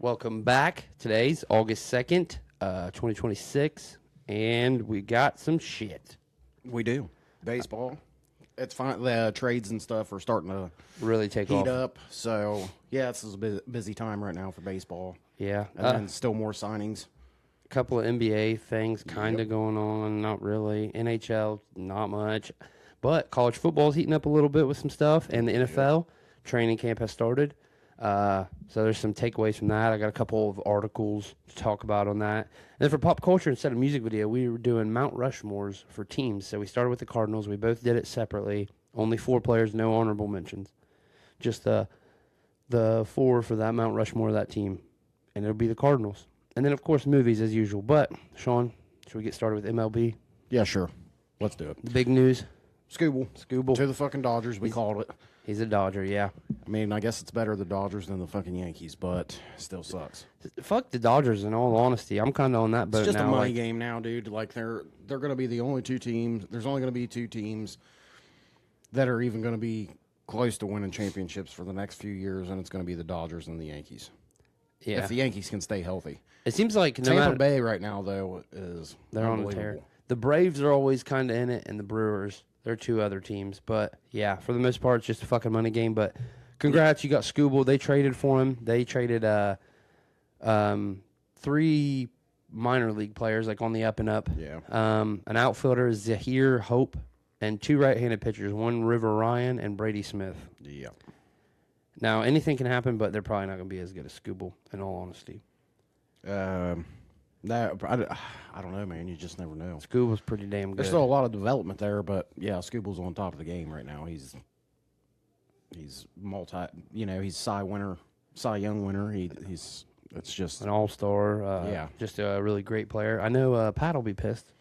Welcome back. Today's August 2nd, 2026, and we got some shit. We do. Baseball. It's fine. The trades and stuff are starting to Really take heat off. up. So, yeah, it's a busy time right now for baseball. Yeah. And then still more signings. A couple of NBA things kind of going on. Not really. NHL, not much. But college football is heating up a little bit with some stuff. And the NFL training camp has started. So there's some takeaways from that. I got a couple of articles to talk about on that. And then for pop culture, instead of music video, we were doing Mount Rushmores for teams. So we started with the Cardinals. We both did it separately. Only 4 players, no honorable mentions. Just the 4 for that Mount Rushmore of that team. And it'll be the Cardinals. And then, of course, movies as usual. But, Sean, should we get started with MLB? Yeah, sure. Let's do it. The big news. Scooble. To the fucking Dodgers, we called it. He's a Dodger, yeah. I mean, I guess it's better the Dodgers than the fucking Yankees, but still sucks. Fuck the Dodgers, in all honesty. I'm kind of on that boat now. It's just a money game now, dude. Like, they're going to be the only 2 teams. There's only going to be 2 teams that are even going to be close to winning championships for the next few years, and it's going to be the Dodgers and the Yankees. Yeah. If the Yankees can stay healthy. It seems like Tampa Bay right now, though, they're on a tear. The Braves are always kind of in it, and the Brewers. They're 2 other teams. But, yeah, for the most part, it's just a fucking money game. But congrats, you got Scooble. They traded for him. They traded 3 minor league players, like on the up and up. Yeah. An outfielder, Zahir Hope, and 2 right-handed pitchers, one River Ryan and Brady Smith. Yeah. Now, anything can happen, but they're probably not going to be as good as Scooble, in all honesty. I don't know, man. You just never know. Scooble's pretty damn good. There's still a lot of development there, but yeah, Scooble's on top of the game right now. He's multi. He's Cy Young winner. It's just an all-star. Yeah, just a really great player. I know Pat will be pissed.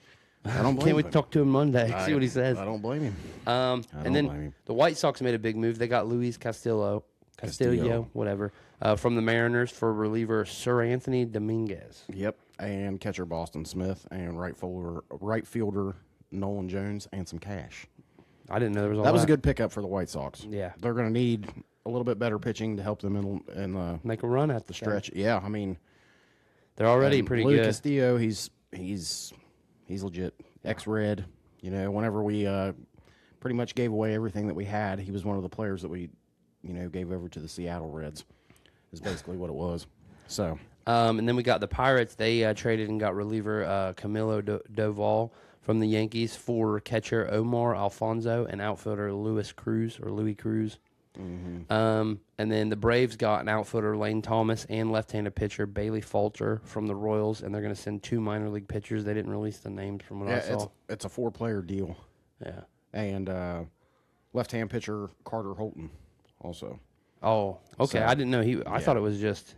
I don't blame Can't wait him. to talk to him Monday. See what he says. I don't blame him. And then the White Sox made a big move. They got Luis Castillo, whatever, from the Mariners for reliever Sir Anthony Dominguez. Yep, and catcher Boston Smith and right fielder Nolan Jones and some cash. I didn't know there was all that. Was a good pickup for the White Sox. Yeah, they're going to need a little bit better pitching to help them in make a run at the stretch. Yeah, I mean they're already pretty good. Castillo, he's legit. Ex-Red. Whenever we pretty much gave away everything that we had, he was one of the players that we gave over to the Seattle Reds. Is basically what it was. So, and then we got the Pirates. They traded and got reliever Camilo Doval from the Yankees for catcher Omar Alfonso and outfielder Louis Cruz. Mm-hmm. And then the Braves got an outfielder Lane Thomas and left-handed pitcher Bailey Falter from the Royals, and they're going to send 2 minor league pitchers. They didn't release the names from what I saw. It's a 4-player deal. Yeah, and left-hand pitcher Carter Holton also. Oh, okay. So, I didn't know I thought it was just.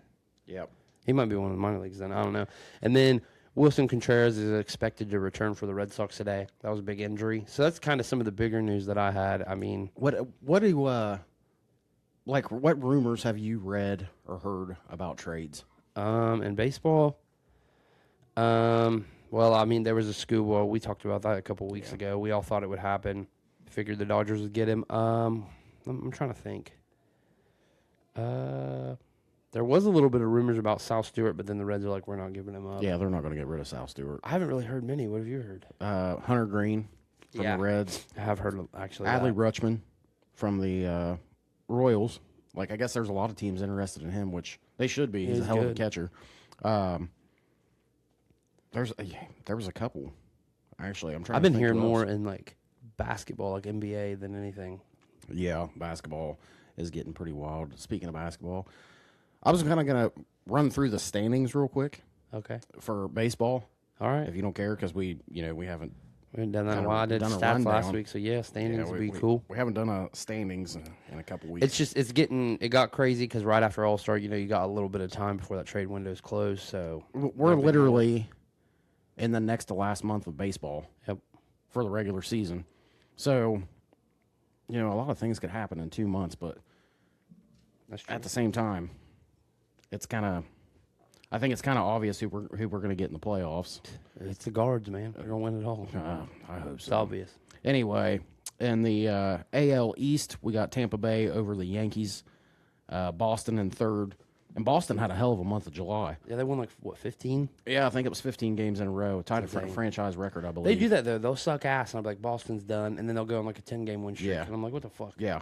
Yep. He might be one of the minor leagues then. I don't know. And then Wilson Contreras is expected to return for the Red Sox today. That was a big injury. So that's kind of some of the bigger news that I had. I mean, what rumors have you read or heard about trades? In baseball, well, I mean, there was a Scooble. We talked about that a couple weeks ago. We all thought it would happen. Figured the Dodgers would get him. I'm trying to think. There was a little bit of rumors about Sal Stewart, but then the Reds are like, we're not giving him up. Yeah, they're not going to get rid of Sal Stewart. I haven't really heard many. What have you heard? Hunter Green from the Reds. I have heard, actually. Adley Rutschman from the Royals. Like, I guess there's a lot of teams interested in him, which they should be. He's a hell of a catcher. There was a couple. Actually, I've been hearing more in, like, basketball, like NBA, than anything. Yeah, basketball is getting pretty wild. Speaking of basketball, I was kind of going to run through the standings real quick. Okay. For baseball. All right. If you don't care, because we haven't. We haven't done that in a while. I did stats last week, so standings would be cool. We haven't done a standings in a couple weeks. It got crazy because right after All-Star, you got a little bit of time before that trade window's closed. So we're literally in the next to last month of baseball. Yep. For the regular season. So, a lot of things could happen in 2 months, but at the same time, it's kind of. I think it's kind of obvious who we're going to get in the playoffs. It's the Guards, man. They're going to win it all. I hope so. It's obvious. Anyway, in the AL East, we got Tampa Bay over the Yankees, Boston in third, And Boston had a hell of a month of July. Yeah, they won like, what, 15? Yeah, I think it was 15 games in a row. Tied a franchise record, I believe. They do that, though. They'll suck ass, and I'll be like, Boston's done, and then they'll go on like a 10-game win streak. Yeah. And I'm like, what the fuck? Yeah.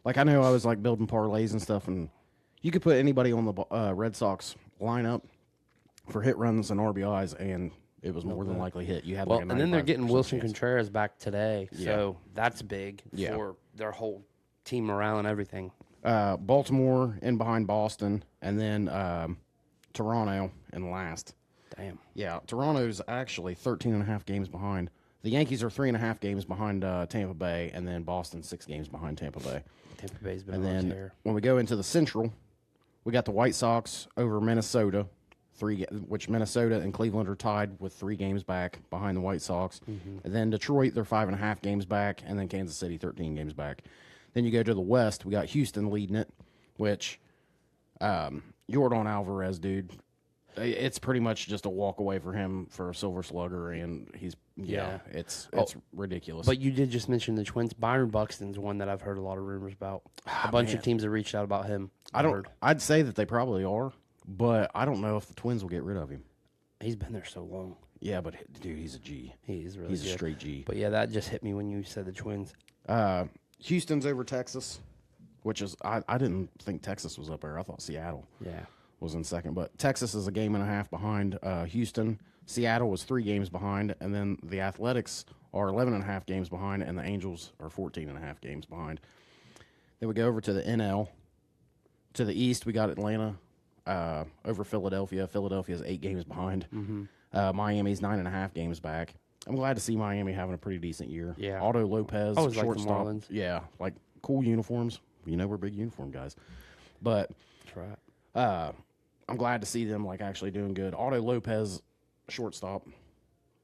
Like, I know I was, like, building parlays and stuff, and you could put anybody on the Red Sox lineup for hit runs and RBIs, and it was more than likely hit. You had Well, like a and then they're getting 95% Wilson chance. Contreras back today, so that's big Yeah. for their whole team morale and everything. Baltimore in behind Boston, and then Toronto in last. Damn. Yeah, Toronto's actually 13.5 games behind. The Yankees are 3.5 games behind Tampa Bay, and then Boston 6 games behind Tampa Bay. Tampa Bay's been And on then tear. when we go into the Central, we got the White Sox over Minnesota, which Minnesota and Cleveland are tied with 3 games back behind the White Sox. And then Detroit, they're 5.5 games back, and then Kansas City, 13 games back. Then you go to the West, we got Houston leading it, which Yordan Alvarez, dude, it's pretty much just a walk away for him for a Silver Slugger, and he's it's ridiculous. But you did just mention the Twins. Byron Buxton's one that I've heard a lot of rumors about. A bunch of teams have reached out about him. I'd say that they probably are, but I don't know if the Twins will get rid of him. He's been there so long. Yeah, but dude, he's a G. He's really He's good. a straight G. But yeah, that just hit me when you said the Twins. Houston's over Texas, which is I didn't think Texas was up there. I thought Seattle Yeah. was in second, but Texas is a game and a half behind Houston. Seattle was 3 games behind, and then the Athletics are 11.5 games behind, and the Angels are 14.5 games behind. Then we go over to the NL. To the East, we got Atlanta over Philadelphia. Philadelphia's 8 games behind. Miami's 9.5 games back. I'm glad to see Miami having a pretty decent year. Yeah. Otto Lopez, I always liked the shortstop. Marlins. Yeah, like cool uniforms. You know we're big uniform guys. But That's right. I'm glad to see them like actually doing good. Otto Lopez, shortstop,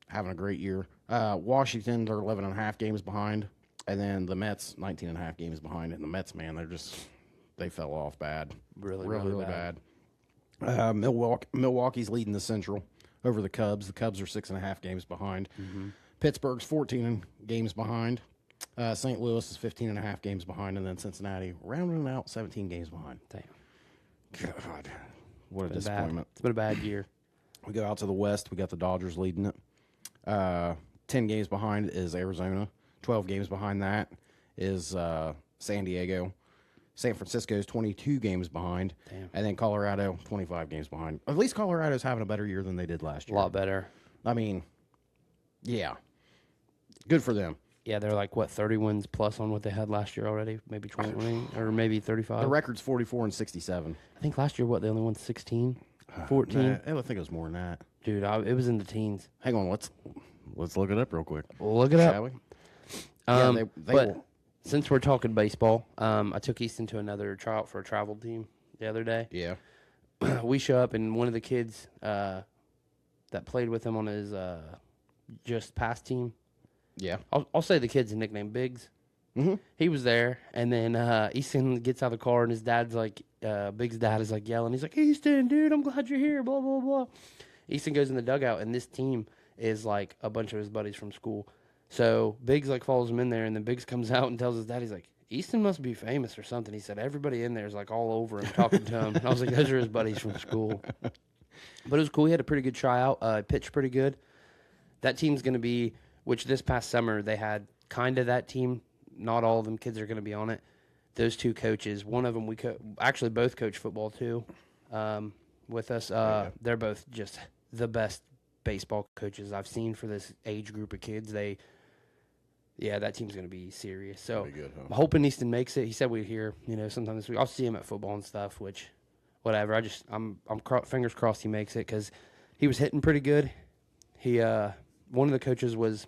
having a great year. Washington, they're 11.5 games behind, and then the Mets 19.5 games behind. And the Mets, man, they fell off bad, really bad. Milwaukee's leading the Central over the Cubs. The Cubs are 6.5 games behind. Pittsburgh's 14 games behind. St. Louis is 15.5 games behind, and then Cincinnati rounding out 17 games behind. Damn. God, what a disappointment. It's been a bad year. We go out to the West. We got the Dodgers leading it. 10 games behind is Arizona. 12 games behind that is San Diego. San Francisco's 22 games behind. Damn. And then Colorado, 25 games behind. At least Colorado's having a better year than they did last A year. lot better. I mean, yeah. Good for them. Yeah, they're like, what, 30 wins plus on what they had last year already? Maybe 20, or maybe 35? The record's 44-67. I think last year, what, they only won 16? 14? Nah, I think it was more than that. Dude, it was in the teens. Hang on, let's look it up real quick. Look it Shall up. we? They But will. since we're talking baseball, I took Easton to another tryout for a travel team the other day. Yeah. We show up, and one of the kids that played with him on his just past team, Yeah. I'll say the kid's nickname, Biggs. Mm-hmm. He was there, and then Easton gets out of the car, and his dad's like, Biggs' dad is like yelling. He's like, Easton, dude, I'm glad you're here, blah, blah, blah. Easton goes in the dugout, and this team is like a bunch of his buddies from school. So Biggs like follows him in there, and then Biggs comes out and tells his dad, he's like, Easton must be famous or something. He said, everybody in there is like all over him, talking to him. And I was like, those are his buddies from school. But it was cool. He had a pretty good tryout, pitched pretty good. That team's going to be, which this past summer they had kind of that team. Not all of them kids are going to be on it. Those 2 coaches, one of them actually both coach football too with us. They're both just the best baseball coaches I've seen for this age group of kids. That team's going to be serious. So Good, huh? I'm hoping Easton makes it. He said we'd hear, sometime this week. I'll see him at football and stuff, which, whatever. I'm fingers crossed he makes it because he was hitting pretty good. One of the coaches was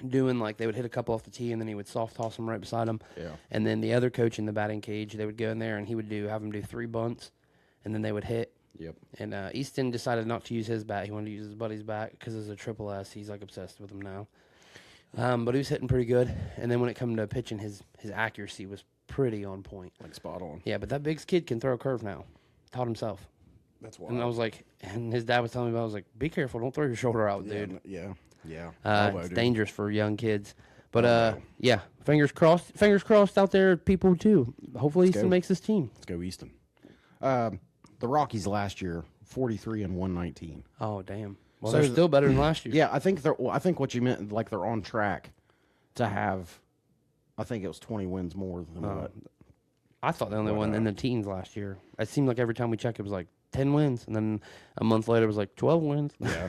doing like they would hit a couple off the tee and then he would soft toss them right beside him. Yeah. And then the other coach in the batting cage, they would go in there and he would have them do 3 bunts and then they would hit. Yep. And Easton decided not to use his bat. He wanted to use his buddy's bat because it's a triple S. He's like obsessed with him now. But he was hitting pretty good. And then when it came to pitching, his accuracy was pretty on point. Like spot on. Yeah, but that Biggs kid can throw a curve now. Taught himself. That's why. And I was like, and his dad was telling me about, I was like, be careful, don't throw your shoulder out, dude. Yeah. It's dangerous for young kids. But fingers crossed out there, people too. Hopefully Easton makes this team. Let's go Easton. The Rockies last year, 43-119. Oh, damn. Well, So they're still better than last year. Yeah, I think they're. Well, I think what you meant, like they're on track to have. I think it was 20 wins more than what. I thought they only won in the teens last year. It seemed like every time we checked, it was like 10 wins, and then a month later, it was like 12 wins. Yeah,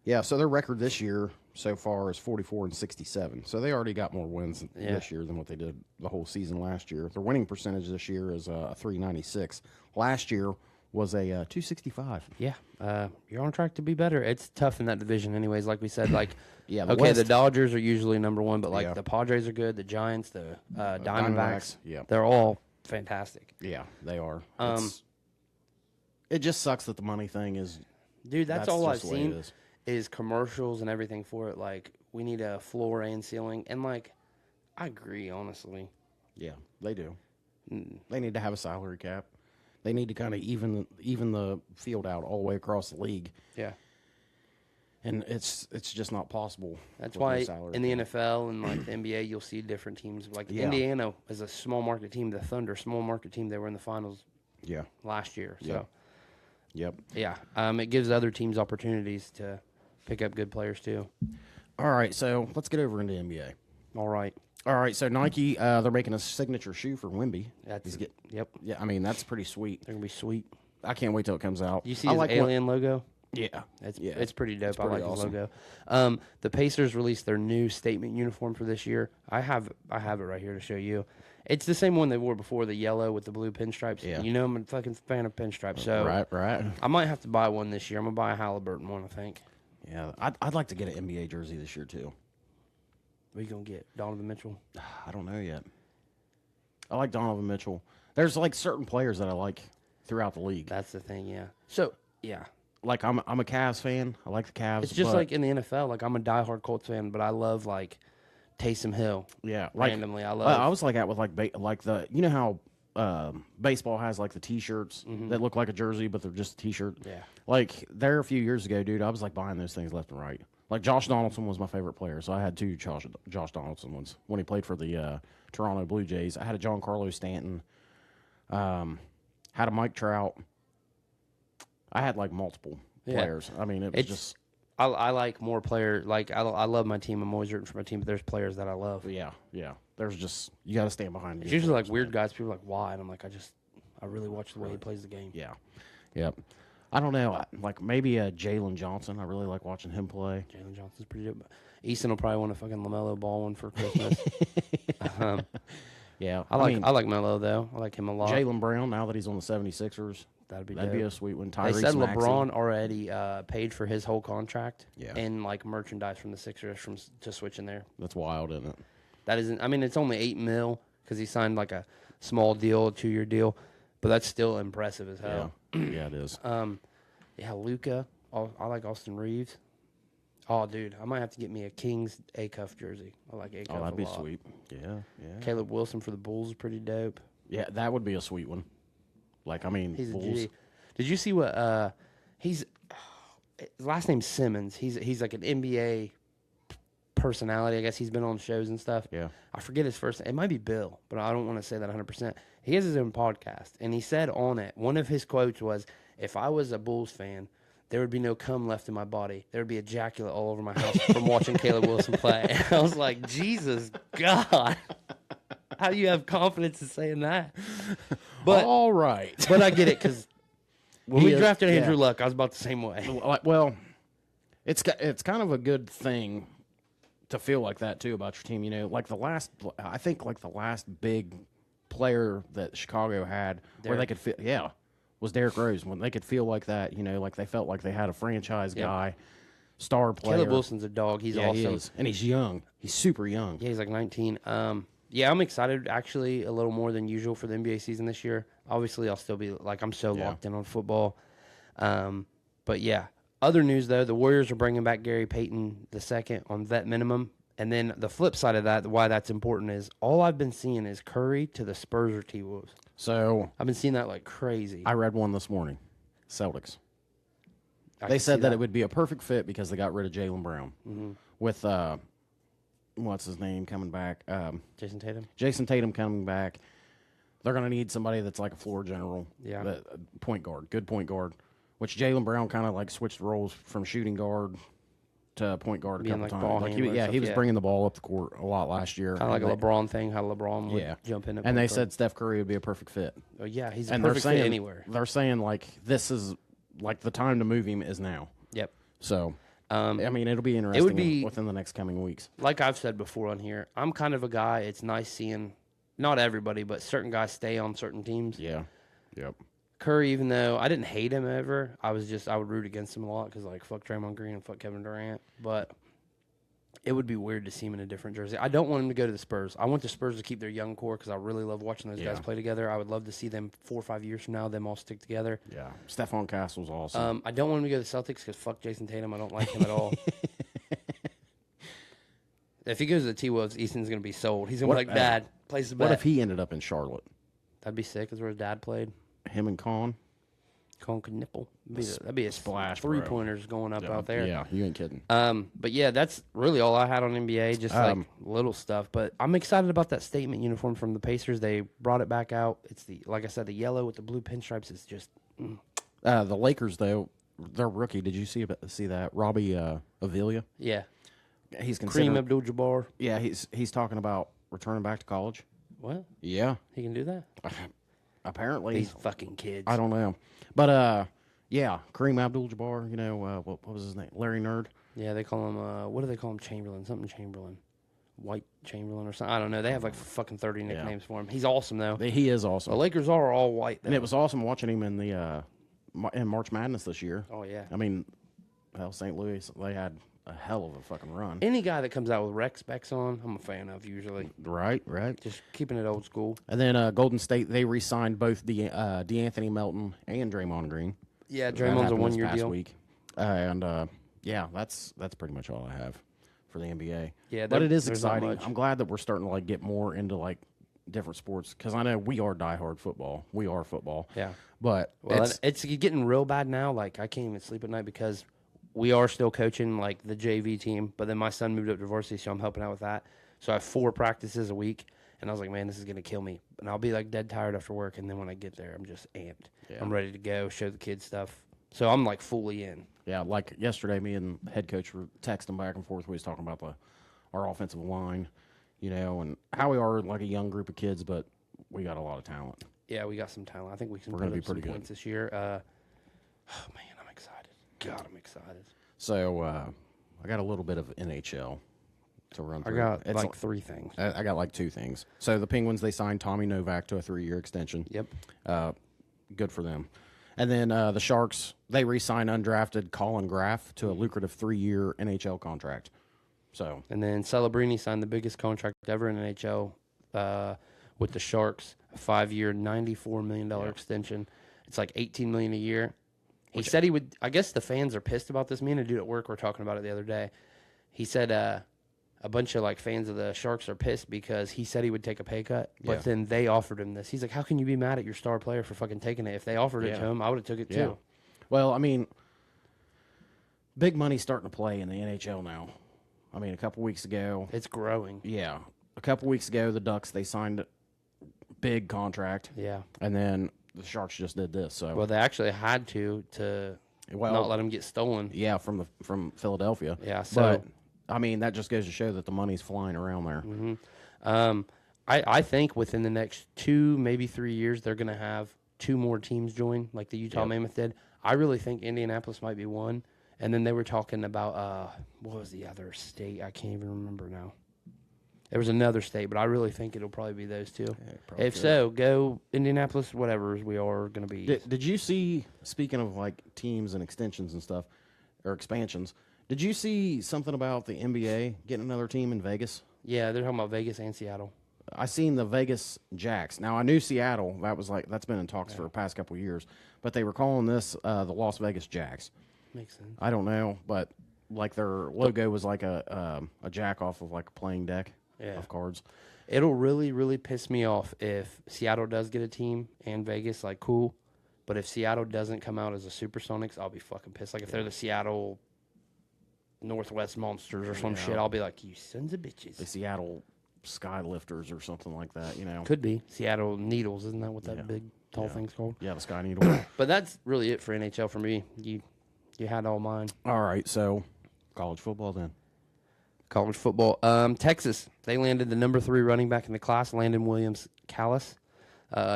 yeah. So their record this year so far is 44-67. So they already got more wins this year than what they did the whole season last year. Their winning percentage this year is a 396. Last year was a 265. Yeah, you're on track to be better. It's tough in that division, anyways. Like we said, like Yeah. the Dodgers are usually number one, but like the Padres are good, the Giants, the Diamondbacks, yeah, they're all fantastic. yeah, they are. It just sucks that the money thing is. Dude, that's all I've just the way it seen is commercials and everything for it. Like, we need a floor and ceiling, and like, I agree, honestly. Yeah, they do. They need to have a salary cap. They need to kind of even the field out all the way across the league. Yeah. And it's just not possible. That's why in the NFL and like the NBA, you'll see different teams. Like Indiana is a small market team. The Thunder, small market team. They were in the finals last year. So, yeah. It gives other teams opportunities to pick up good players too. All right, so let's get over into NBA. All right. So Nike, they're making a signature shoe for Wemby. Yep. Yeah, I mean, that's pretty sweet. They're going to be sweet. I can't wait till it comes out. You see his alien logo? Yeah. It's pretty dope. I like awesome. his logo. The Pacers released their new statement uniform for this year. I have it right here to show you. It's the same one they wore before, the yellow with the blue pinstripes. Yeah. You know I'm a fucking fan of pinstripes. So Right. I might have to buy one this year. I'm going to buy a Halliburton one, I think. Yeah, I'd like to get an NBA jersey this year, too. What are you going to get? Donovan Mitchell? I don't know yet. I like Donovan Mitchell. There's, like, certain players that I like throughout the league. That's the thing, yeah. So, yeah. Like, I'm a Cavs fan. I like the Cavs. It's just like in the NFL. Like, I'm a diehard Colts fan, but I love, like, Taysom Hill. Yeah. Randomly, I love. I was like that with, like the, you know how baseball has, like, the T-shirts that look like a jersey, but they're just a T-shirt? Yeah. Like, there a few years ago, dude, I was, like, buying those things left and right. Like, Josh Donaldson was my favorite player, so I had two Josh Donaldson ones. When he played for the Toronto Blue Jays, I had a Giancarlo Stanton, had a Mike Trout. I had, like, multiple players. I mean, it's just... I like more players. Like, I love my team. I'm always rooting for my team, but there's players that I love. Yeah. There's just... You got to stand behind It's usually, like, weird guys. People are like, why? And I'm like, I really watch the way he plays the game. Yeah. Yep. I don't know. Like, maybe Jalen Johnson. I really like watching him play. Jalen Johnson's pretty dope. Easton will probably want a fucking LaMelo Ball one for Christmas. Yeah. I like Melo, though. I like him a lot. Jaylen Brown, now that he's on the 76ers. That'd be a sweet one. They said LeBron already paid for his whole contract and, like, merchandise from the Sixers to switch in there. That's wild, isn't it? That isn't... I mean, it's only $8 million because he signed, like, a small deal, a 2-year deal. But that's still impressive as hell. Yeah, it is. Luka. I like Austin Reeves. Oh, dude, I might have to get me a Kings A-Cuff jersey. I like A-Cuff a lot. That'd be sweet. Yeah. Caleb Wilson for the Bulls is pretty dope. Yeah, that would be a sweet one. Like, I mean, he's Bulls. a G. Did you see what his last name's Simmons. He's like an NBA personality. I guess he's been on shows and stuff. Yeah. I forget his first name. It might be Bill, but I don't want to say that 100%. He has his own podcast, and he said on it, one of his quotes was, if I was a Bulls fan, there would be no cum left in my body. There would be ejaculate all over my house from watching Caleb Wilson play. I was like, Jesus God. How do you have confidence in saying that? But all right. But I get it, because when we drafted Andrew Luck, I was about the same way. Well, it's kind of a good thing to feel like that, too, about your team. You know, like the last big player that Chicago had where they could feel, was Derrick Rose. When they could feel like that, you know, like they felt like they had a franchise guy, star player. Caleb Wilson's a dog. He's awesome. He is. And he's young. He's super young. Yeah, he's like 19. Yeah, I'm excited, actually, a little more than usual for the NBA season this year. Obviously, I'll still be, like, I'm so locked in on football. But, yeah. Other news, though, the Warriors are bringing back Gary Payton II on vet minimum. And then the flip side of that, why that's important, is all I've been seeing is Curry to the Spurs or T-Wolves. So I've been seeing that like crazy. I read one this morning. Celtics. They said that it would be a perfect fit because they got rid of Jaylen Brown. With, what's his name coming back? Jason Tatum. Jason Tatum coming back. they're going to need somebody that's like a floor general. Yeah. Point guard, good point guard, which Jaylen Brown kind of like switched roles from shooting guard to point guard a Being couple like times. ball Like handler and he stuff, was yeah. bringing the ball up the court a lot last year. Kind of like a LeBron thing, how LeBron would Yeah. jump in. At And they point said Steph Curry would be a perfect fit. guard. Oh, yeah, he's a And they're perfect saying fit anywhere. They're saying like this is like the time to move him is now. Yep. So I mean, it'll be interesting within the next coming weeks. Like I've said before on here, I'm kind of a guy. It's nice seeing not everybody, but certain guys stay on certain teams. Yeah. Yep. Curry, even though I didn't hate him ever, I would root against him a lot because like fuck Draymond Green and fuck Kevin Durant. But it would be weird to see him in a different jersey. I don't want him to go to the Spurs. I want the Spurs to keep their young core because I really love watching those guys play together. I would love to see them 4 or 5 years from now, them all stick together. Yeah. Stephon Castle's awesome. I don't want him to go to the Celtics because fuck Jason Tatum. I don't like him at all. If he goes to the T-Wolves, Easton's going to be sold. He's going to be like, Dad, place the bet. What if he ended up in Charlotte? That'd be sick. That's where his dad played. Him and Con? Con could nipple. That'd be a splash, three-pointers going up out there. Yeah, you ain't kidding. But yeah, that's really all I had on NBA, just like little stuff. But I'm excited about that statement uniform from the Pacers. They brought it back out. It's like I said, the yellow with the blue pinstripes is just. The Lakers, though, their rookie. Did you see that? Robbie Avila. Yeah. He's considered. Kareem Abdul-Jabbar. Yeah, he's talking about returning back to college. What? Yeah, He can do that? apparently. These fucking kids. I don't know, but yeah, Kareem Abdul-Jabbar. You know what was his name? Larry Nerd. Yeah, they call him. What do they call him? Chamberlain. Something Chamberlain. White Chamberlain or something. I don't know. They have like fucking 30 nicknames for him. He's awesome though. He is awesome. The Lakers are all white though. And it was awesome watching him in the in March Madness this year. Oh yeah. I mean, hell, St. Louis, they had a hell of a fucking run. Any guy that comes out with rec specs on, I'm a fan of usually. Right. Just keeping it old school. And then Golden State, they re-signed both DeAnthony Melton and Draymond Green. Yeah, That Draymond's a happened this 1 year past deal. week. Yeah, that's pretty much all I have for the NBA. Yeah, but it is there's not exciting. much. I'm glad that we're starting to like get more into like different sports because I know we are diehard football. We are football. Yeah. But Well, it's getting real bad now. Like I can't even sleep at night because we are still coaching like the JV team, but then my son moved up to varsity, so I'm helping out with that. So I have 4 practices a week, and I was like, man, this is gonna kill me. And I'll be like dead tired after work, and then when I get there, I'm just amped. Yeah. I'm ready to go, show the kids stuff. So I'm like fully in. yeah, like yesterday, me and the head coach were texting back and forth. We was talking about our offensive line, you know, and how we are like a young group of kids, but we got a lot of talent. Yeah, we got some talent. I think we can We're put gonna be up some pretty good. points this year. Oh man, I'm excited. God, I'm excited. So I got a little bit of NHL to run I through. got It's like 3 things. I got like 2 things. So the Penguins, they signed Tommy Novak to a 3-year extension. Yep. Good for them. And then the Sharks, they re-signed undrafted Colin Graff to a lucrative 3-year NHL contract. So And then Celebrini signed the biggest contract ever in NHL with the Sharks, a 5-year, $94 million extension. It's like $18 million a year. He said he would. I guess the fans are pissed about this. Me and a dude at work were talking about it the other day. He said a bunch of like fans of the Sharks are pissed because he said he would take a pay cut, but then they offered him this. He's like, how can you be mad at your star player for fucking taking it? If they offered it to him, I would have took it too. Well, I mean, big money's starting to play in the NHL now. I mean, a couple weeks ago. It's growing. Yeah. A couple weeks ago, the Ducks, they signed a big contract. Yeah. And then the Sharks just did this. So Well, they actually had to not let him get stolen. yeah, from Philadelphia. Yeah, so- But, I mean, that just goes to show that the money's flying around there. I think within the next 2, maybe 3 years, they're going to have 2 more teams join, like the Utah Mammoth did. I really think Indianapolis might be one. And then they were talking about, what was the other state? I can't even remember now. There was another state, but I really think it'll probably be those 2. probably If could. so, go Indianapolis, whatever we are going to be. Did you see, speaking of like teams and extensions and stuff, or expansions, did you see something about the NBA getting another team in Vegas? Yeah, they're talking about Vegas and Seattle. I seen the Vegas Jacks. Now I knew Seattle. That's been in talks for the past couple of years, but they were calling this the Las Vegas Jacks. Makes sense. I don't know, but like their logo was like a jack off of like a playing deck of cards. It'll really, really piss me off if Seattle does get a team and Vegas, like, cool. But if Seattle doesn't come out as a Supersonics, I'll be fucking pissed. Like, if they're the Seattle Northwest Monsters or some shit, I'll be like, you sons of bitches. The Seattle Skylifters or something like that. Could be Seattle Needles, isn't that what that big tall thing's called? Yeah, the Sky Needle. But that's really it for NHL for me. You had all mine. All right, so college football then. College football. Texas, they landed the number 3 running back in the class, Landon Williams-Callis.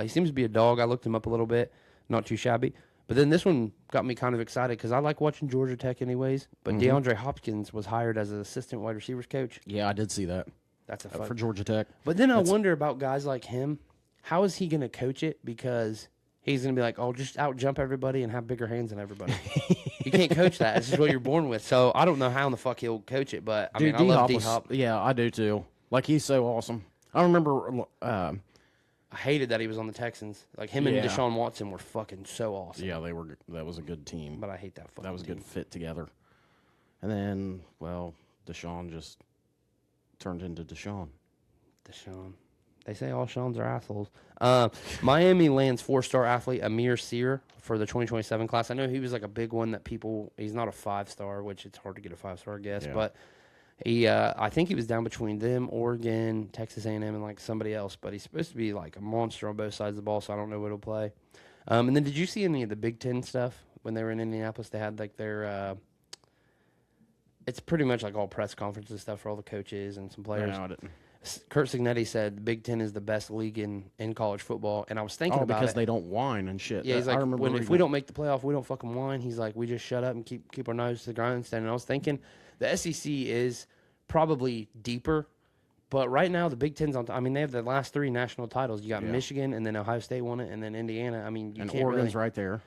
He seems to be a dog. I looked him up a little bit. Not too shabby. But then this one got me kind of excited because I like watching Georgia Tech anyways. But DeAndre Hopkins was hired as an assistant wide receivers coach. Yeah, I did see that. That's a fun. For Georgia Tech. But then I wonder about guys like him. How is he going to coach it? Because he's going to be like, oh, just out-jump everybody and have bigger hands than everybody. You can't coach that. It's just what you're born with. So I don't know how in the fuck he'll coach it. But, I love D-Hop. Yeah, I do too. Like, he's so awesome. I remember... I hated that he was on the Texans. Like, him and Deshaun Watson were fucking so awesome. Yeah, they were. That was a good team. But I hate that fucking That was a team. good fit together. And then, well, Deshaun just turned into Deshaun. Deshaun. They say all Seans are assholes. Miami lands 4-star athlete Amir Sear for the 2027 class. I know he was like a big one that he's not a 5-star, which it's hard to get a 5-star, I guess. Yeah. But I think he was down between them, Oregon, Texas A&M, and like somebody else. But he's supposed to be like a monster on both sides of the ball, so I don't know what he'll play. And then did you see any of the Big Ten stuff when they were in Indianapolis? They had like their it's pretty much like all press conferences and stuff for all the coaches and some players. No, I didn't. Kurt Signetti said the Big Ten is the best league in college football, and I was thinking about it. Because they don't whine and shit. Yeah, he's like, if we don't make the playoff, we don't fucking whine. He's like, we just shut up and keep our nose to the grindstone. And I was thinking the SEC is probably deeper, but right now the Big Ten's on. I mean, they have the last 3 national titles. You got Michigan, and then Ohio State won it, and then Indiana. I mean, and Oregon's right there.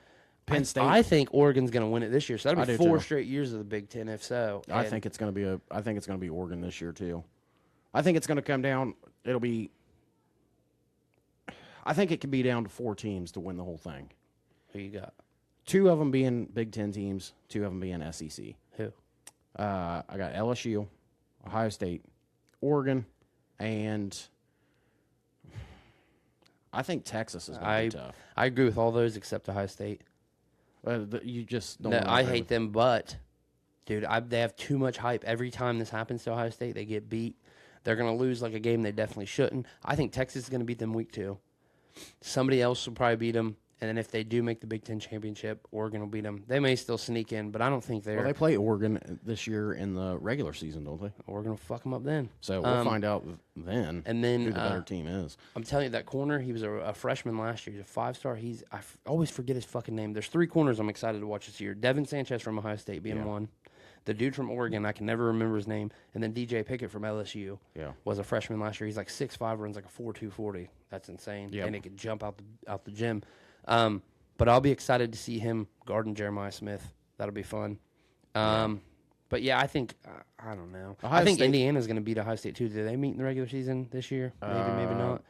Penn State. I think Oregon's going to win it this year. So that'll be 4 straight years of the Big Ten. If so, I think it's going to be Oregon this year too. I think it's going to come down. I think it can be down to 4 teams to win the whole thing. Who you got? 2 of them being Big Ten teams, 2 of them being SEC. Who? I got LSU, Ohio State, Oregon, and I think Texas is going to be tough. I agree with all those except Ohio State. You just don't. No, I hate them, but dude, they have too much hype. Every time this happens to Ohio State, they get beat. They're going to lose like a game they definitely shouldn't. I think Texas is going to beat them week 2. Somebody else will probably beat them. And then if they do make the Big Ten championship, Oregon will beat them. They may still sneak in, but I don't think they're. Well, they play Oregon this year in the regular season, don't they? Oregon will fuck them up then. So we'll find out then. And then who the better team is. I'm telling you, that corner, he was a freshman last year. He's a 5-star. I always forget his fucking name. There's 3 corners I'm excited to watch this year. Devin Sanchez from Ohio State being one. The dude from Oregon, I can never remember his name. And then DJ Pickett from LSU was a freshman last year. He's like 6'5", runs like a 4.240. That's insane. Yep. And he could jump out the gym. But I'll be excited to see him guarding Jeremiah Smith. That'll be fun. But yeah, I think I don't know. I think Indiana's going to beat Ohio State too. Do they meet in the regular season this year? Maybe not.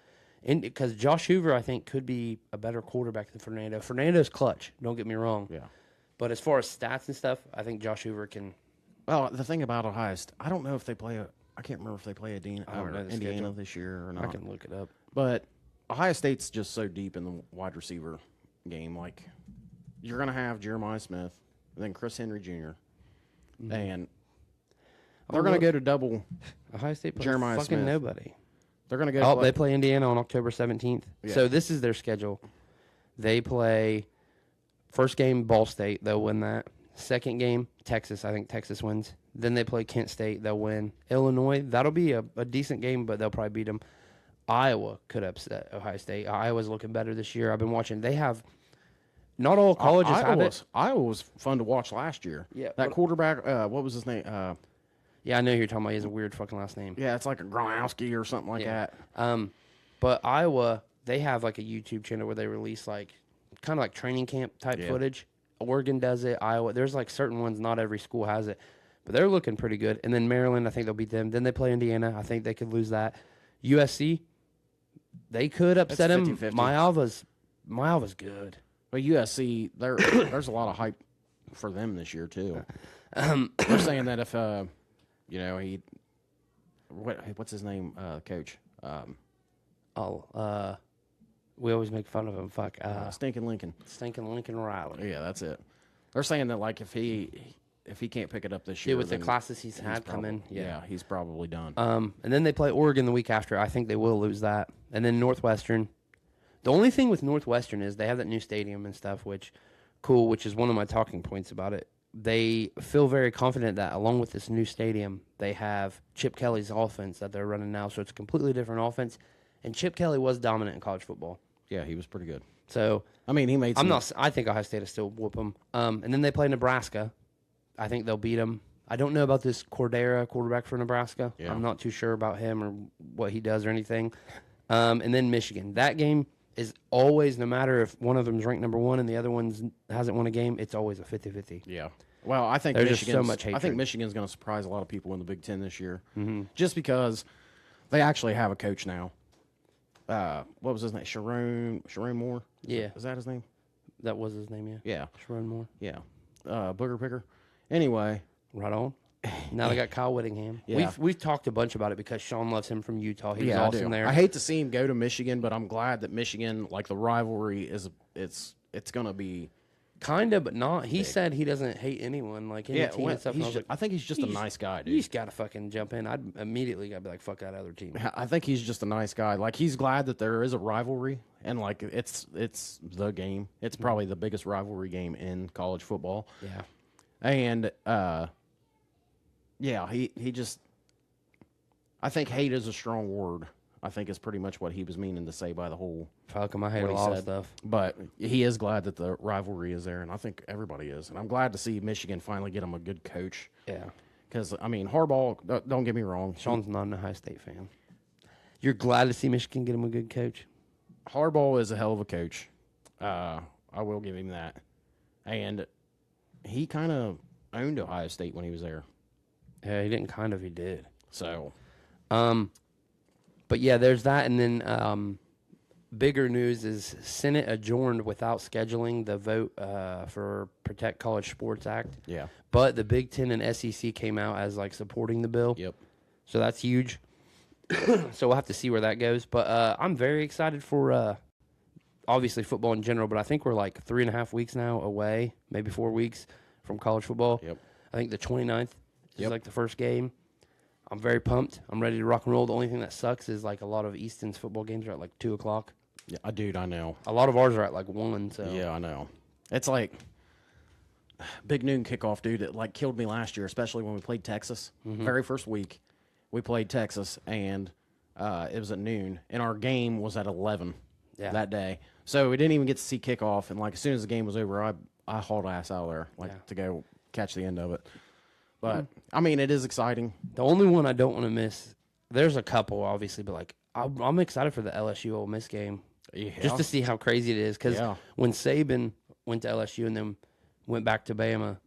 Because Josh Hoover, I think, could be a better quarterback than Fernando. Fernando's clutch. Don't get me wrong. Yeah. But as far as stats and stuff, I think Josh Hoover can. Well, the thing about Ohio State, I don't know if they play I can't remember if they play Indiana this year or not. I can look it up. But Ohio State's just so deep in the wide receiver game. Like, you're going to have Jeremiah Smith, and then Chris Henry Jr., and they're going to go to double Ohio State plays Jeremiah fucking Smith. Nobody. They're going to go. They play Indiana on October 17th. Yeah. So this is their schedule. They play first game Ball State. They'll win that. Second game Texas. I think Texas wins. Then they play Kent State. They'll win. Illinois. That'll be a decent game, but they'll probably beat them. Iowa could upset Ohio State. Iowa's looking better this year. I've been watching. They have not all colleges have it. Iowa was fun to watch last year. Yeah, that quarterback. What was his name? Yeah, I know who you're talking about. He has a weird fucking last name. Yeah, it's like a Gronkowski or something like that. But Iowa, they have like a YouTube channel where they release like kind of like training camp type footage. Oregon does it. Iowa. There's like certain ones. Not every school has it, but they're looking pretty good. And then Maryland, I think they'll beat them. Then they play Indiana. I think they could lose that. USC, they could upset them. Mayava's good. But USC, there's a lot of hype for them this year too. They're saying that if what's his name, coach? We always make fun of him. Fuck. Stinking Lincoln. Stinking Lincoln Riley. Yeah, that's it. They're saying that like if he if he can't pick it up this year, Yeah, with the then classes he's had come in. Yeah, he's probably done. And then they play Oregon the week after. I think they will lose that. And then Northwestern. The only thing with Northwestern is they have that new stadium and stuff, which is one of my talking points about it. They feel very confident that along with this new stadium, they have Chip Kelly's offense that they're running now. So it's a completely different offense. And Chip Kelly was dominant in college football. Yeah, he was pretty good. So I mean, he made. I think Ohio State will still whoop them. And then they play Nebraska. I think they'll beat them. I don't know about this Cordera quarterback for Nebraska. Yeah. I'm not too sure about him or what he does or anything. And then Michigan. That game is always, no matter if one of them's ranked number one and the other one hasn't won a game, it's always a 50-50. Yeah. Well, I think There's just so much I think hatred. Michigan's going to surprise a lot of people in the Big Ten this year, just because they actually have a coach now. What was his name? Sharon Moore. Yeah. Is that his name? That was his name, yeah. Yeah. Sharon Moore. Yeah. Booger Picker. Anyway. Right on. Now they got Kyle Whittingham. Yeah. We've talked a bunch about it because Sean loves him from Utah. He was I awesome do. there. I hate to see him go to Michigan, but I'm glad that Michigan, like the rivalry, it's going to be. Kind of, but not. He said he doesn't hate anyone, like any team and stuff. And I was like, I think he's just a nice guy, dude. you just got to fucking jump in. I'd immediately got to be like, fuck that other team. I think he's just a nice guy. Like, he's glad that there is a rivalry, and like it's the game. It's probably the biggest rivalry game in college football. Yeah. And yeah, he just. I think hate is a strong word. I think is pretty much what he was meaning to say by the whole. Fuck him. I hate what a he lot of said. stuff. But he is glad that the rivalry is there, and I think everybody is. And I'm glad to see Michigan finally get him a good coach. Yeah. Because, I mean, Harbaugh, don't get me wrong. Sean's not an Ohio State fan. You're glad to see Michigan get him a good coach? Harbaugh is a hell of a coach. I will give him that. And he kind of owned Ohio State when he was there. Yeah, he didn't kind of. He did. So, but yeah, there's that. And then bigger news is Senate adjourned without scheduling the vote for Protect College Sports Act. yeah. But the Big Ten and SEC came out as like supporting the bill. Yep. So that's huge. So we'll have to see where that goes. But I'm very excited for obviously football in general. But I think we're like 3.5 weeks now away, maybe 4 weeks from college football. Yep. I think the 29th is Yep. like the first game. I'm very pumped. I'm ready to rock and roll. The only thing that sucks is like a lot of Easton's football games are at like 2 o'clock. Yeah, dude, I know. A lot of ours are at like 1. So Yeah, I know. It's like big noon kickoff, dude. It like killed me last year, especially when we played Texas. Very first week, we played Texas, and it was at noon, and our game was at 11 that day. So we didn't even get to see kickoff, and like as soon as the game was over, I hauled ass out of there to go catch the end of it. But I mean, it is exciting. The only one I don't want to miss, there's a couple obviously, but like I'm excited for the LSU Ole Miss game. Yeah. Just to see how crazy it is. Because Yeah. when Saban went to LSU and then went back to Bama,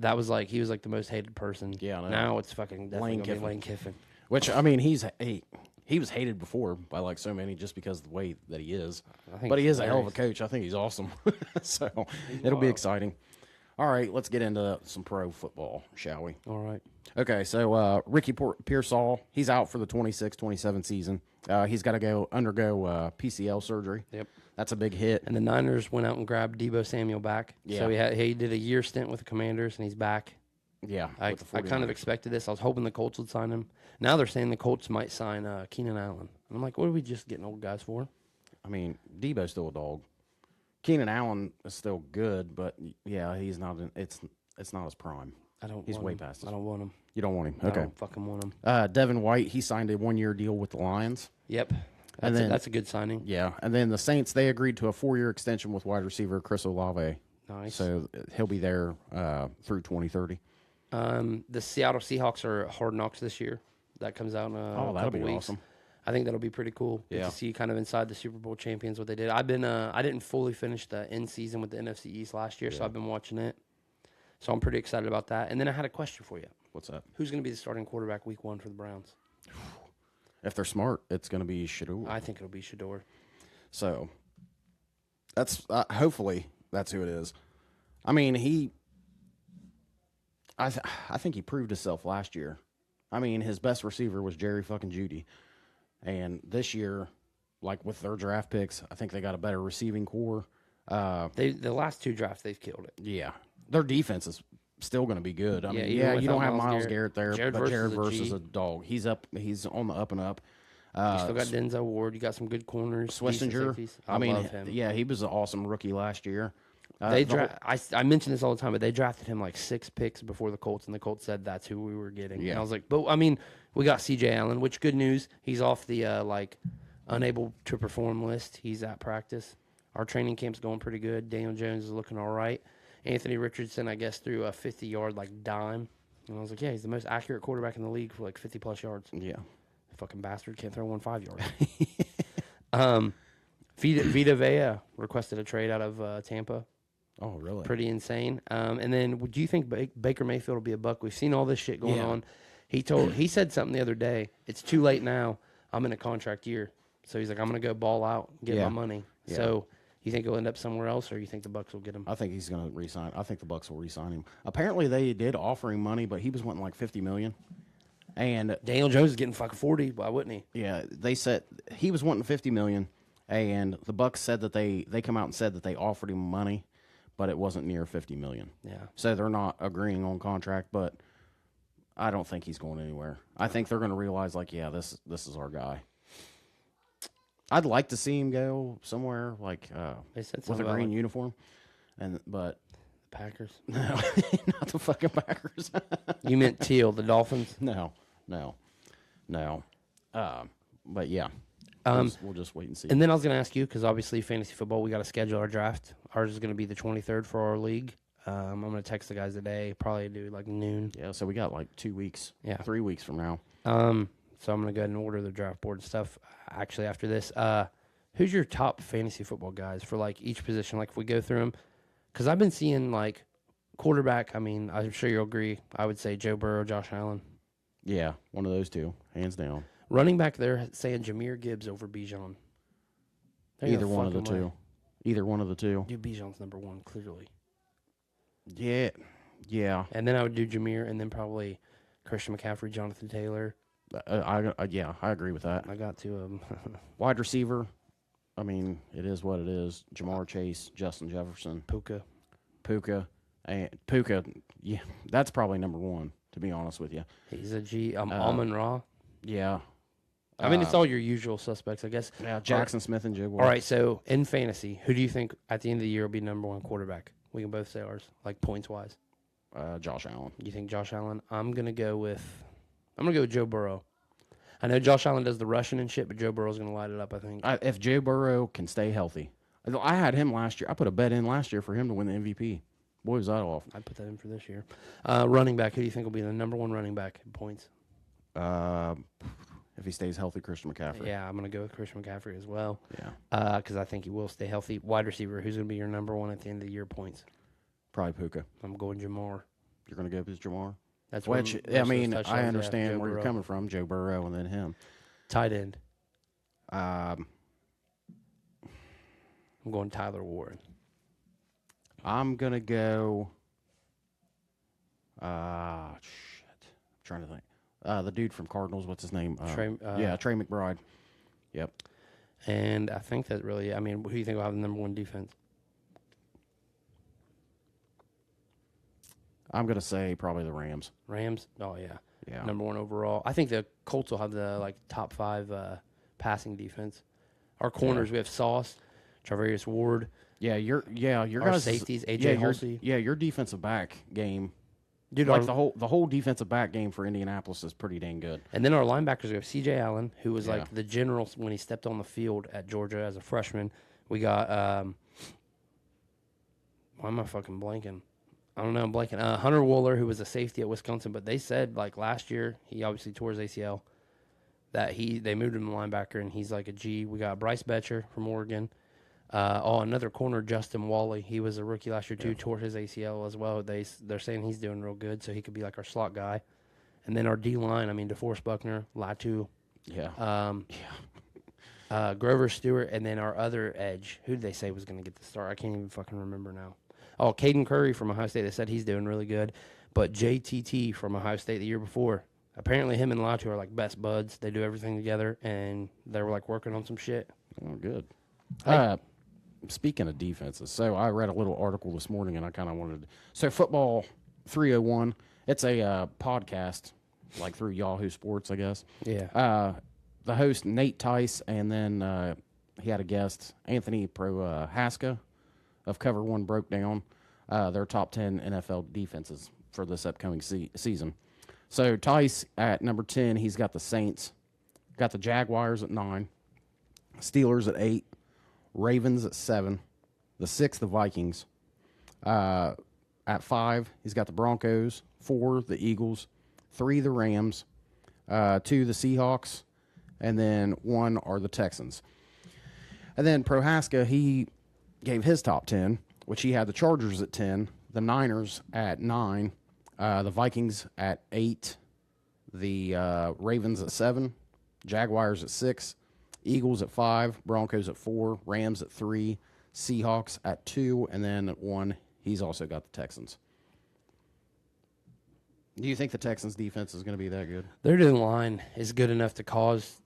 that was like, he was like the most hated person. Yeah, I know. Now it's fucking definitely Lane gonna be Kiffin. Lane Kiffin. Which I mean, he was hated before by like so many just because of the way that he is. think But he it's is a hell of a hilarious. coach. I think he's awesome. So it'll be exciting. All right, let's get into some pro football, shall we? All right. Okay, so Ricky Pearsall, he's out for the 26-27 season. He's got to undergo PCL surgery. Yep. That's a big hit. And the Niners went out and grabbed Debo Samuel back. Yeah. So he did a year stint with the Commanders, and he's back. Yeah, I with the kind of 49ers. expected this. I was hoping the Colts would sign him. Now they're saying the Colts might sign Keenan Allen. I'm like, what are we just getting old guys for? I mean, Debo's still a dog. Keenan Allen is still good, but yeah, he's not. It's not his prime. He's way past his. I don't want him. You don't want him. I Okay. don't fucking want him. Devin White, he signed a 1-year deal with the Lions. Yep. That's a good signing. Yeah, and then the Saints, they agreed to a 4-year extension with wide receiver Chris Olave. Nice. So he'll be there through 2030. The Seattle Seahawks are Hard Knocks this year. That comes out in Oh, a that'll couple be weeks. awesome. I think that'll be pretty cool. Get Yeah. to see kind of inside the Super Bowl champions what they did. I didn't fully finish the end season with the NFC East last year, so I've been watching it. So I'm pretty excited about that. And then I had a question for you. What's that? Who's going to be the starting quarterback week 1 for the Browns? If they're smart, it's going to be Shador. I think it'll be Shador. So that's hopefully that's who it is. I mean, I think he proved himself last year. I mean, his best receiver was Jerry fucking Judy, and this year, like with their draft picks, I think they got a better receiving core. The last 2 drafts they've killed it. Yeah, their defense is still going to be good. I mean, even you don't have without Miles Garrett there, but Jared Verse Verse is a dog. He's on the up and up. You still got Denzel Ward. You got some good corners. decent Swissinger. safeties. I mean, love him. yeah, he was an awesome rookie last year. I mention this all the time, but they drafted him like 6 picks before the Colts, and the Colts said that's who we were getting. Yeah. And I was like, but I mean, we got C.J. Allen, which good news. He's off the unable to perform list. He's at practice. Our training camp's going pretty good. Daniel Jones is looking all right. Anthony Richardson, I guess, threw a 50-yard dime, and I was like, yeah, he's the most accurate quarterback in the league for 50+ yards. Yeah. Fucking bastard can't throw one 5-yard. Vita Vea requested a trade out of Tampa. Oh, really? Pretty insane. And then, do you think Baker Mayfield will be a Buck? We've seen all this shit going on. He said something the other day. It's too late now. I'm in a contract year, so he's like, I'm gonna go ball out, and get my money. Yeah. So, you think he'll end up somewhere else, or you think the Bucks will get him? I think he's going to re-sign. I think the Bucks will re-sign him. Apparently, they did offer him money, but he was wanting like $50 million. And Daniel Jones is getting fucking 40. Why wouldn't he? yeah, they said he was wanting $50 million, and the Bucks said that they come out and said that they offered him money, but it wasn't near $50 million. Yeah. So they're not agreeing on contract, but I don't think he's going anywhere. I think they're going to realize, like, yeah, this is our guy. I'd like to see him go somewhere like They said with a something green about uniform, but the Packers. no, not the fucking Packers. You meant teal, the Dolphins? No. But yeah, we'll just wait and see. And then I was going to ask you, because obviously fantasy football, we got to schedule our draft. Ours is going to be the 23rd for our league. I'm going to text the guys today, probably do noon. Yeah, so we got 2 weeks. Yeah. 3 weeks from now. So I'm going to go ahead and order the draft board and stuff. Actually, after this, who's your top fantasy football guys for each position? If we go through them, because I've been seeing quarterback. I mean, I'm sure you'll agree. I would say Joe Burrow, Josh Allen. Yeah, one of those two, hands down. Running back, they're saying Jahmyr Gibbs over Bijan. Either one of the two. Either one of the two. Dude, Bijan's number one, clearly. Yeah. And then I would do Jahmyr, and then probably Christian McCaffrey, Jonathan Taylor. I agree with that. I got two of them. Wide receiver, I mean, it is what it is. Jamar Chase, Justin Jefferson. Puka. And Puka, yeah, that's probably number one, to be honest with you. He's a G. Amon-Ra. Yeah. I mean, it's all your usual suspects, I guess. Yeah, Jackson Smith and Jigwell. All right, so in fantasy, who do you think at the end of the year will be number one quarterback? We can both say ours, points-wise. Josh Allen. You think Josh Allen? I'm gonna go with Joe Burrow. I know Josh Allen does the rushing and shit, but Joe Burrow's gonna light it up, I think. If Joe Burrow can stay healthy. I had him last year. I put a bet in last year for him to win the MVP. Boy, was that off. I'd put that in for this year. Running back, who do you think will be the number one running back in points? If he stays healthy, Christian McCaffrey. Yeah, I'm gonna go with Christian McCaffrey as well. Yeah. Because I think he will stay healthy. Wide receiver, who's gonna be your number one at the end of the year points? Probably Puka. I'm going Jamar. You're going to go with Jamar? That's which, I mean, I understand where you're coming from, Joe Burrow and then him. Tight end. I'm going Tyler Warren. I'm going to go... I'm trying to think. The dude from Cardinals, what's his name? Trey McBride. Yep. And I think that really, I mean, who do you think will have the number one defense? I'm going to say probably the Rams. Rams? Oh, yeah. Yeah. Number one overall. I think the Colts will have the top 5 passing defense. Our corners, we have Sauce, Travarius Ward. Yeah, your our guys' safeties, AJ Halsey. Your defensive back game. Dude, the whole defensive back game for Indianapolis is pretty dang good. And then our linebackers, we have C.J. Allen, who was the general when he stepped on the field at Georgia as a freshman. We got why am I fucking blanking? I don't know. I'm blanking. Hunter Wooler, who was a safety at Wisconsin, but they said last year he obviously tore his ACL. That they moved him to linebacker and he's like a G. We got Bryce Betcher from Oregon. Another corner, Justin Wally. He was a rookie last year too. Tore his ACL as well. They're saying he's doing real good, so he could be like our slot guy. And then our D line. I mean, DeForest Buckner, Latu. Yeah. Grover Stewart, and then our other edge. Who did they say was going to get the start? I can't even fucking remember now. Oh, Caden Curry from Ohio State. They said he's doing really good. But JTT from Ohio State the year before, apparently him and Latu are best buds. They do everything together, and they were working on some shit. Oh, good. Speaking of defenses, so I read a little article this morning, and I kind of wanted to. So football 301. It's a podcast, like through Yahoo Sports, I guess. Yeah. The host, Nate Tice, and then he had a guest, Anthony Prohaska of Cover One, broke down their top 10 NFL defenses for this upcoming season. So Tice at number 10, he's got the Saints, got the Jaguars at 9, Steelers at 8, Ravens at 7, the 6, the Vikings. At 5, he's got the Broncos, 4, the Eagles, 3, the Rams, 2, the Seahawks, and then 1 are the Texans. And then Prohaska, he gave his top 10, which he had the Chargers at 10, the Niners at 9, the Vikings at 8, the Ravens at 7, Jaguars at 6, Eagles at 5, Broncos at 4, Rams at 3, Seahawks at 2, and then at 1, he's also got the Texans. Do you think the Texans' defense is going to be that good? Their line is good enough to cause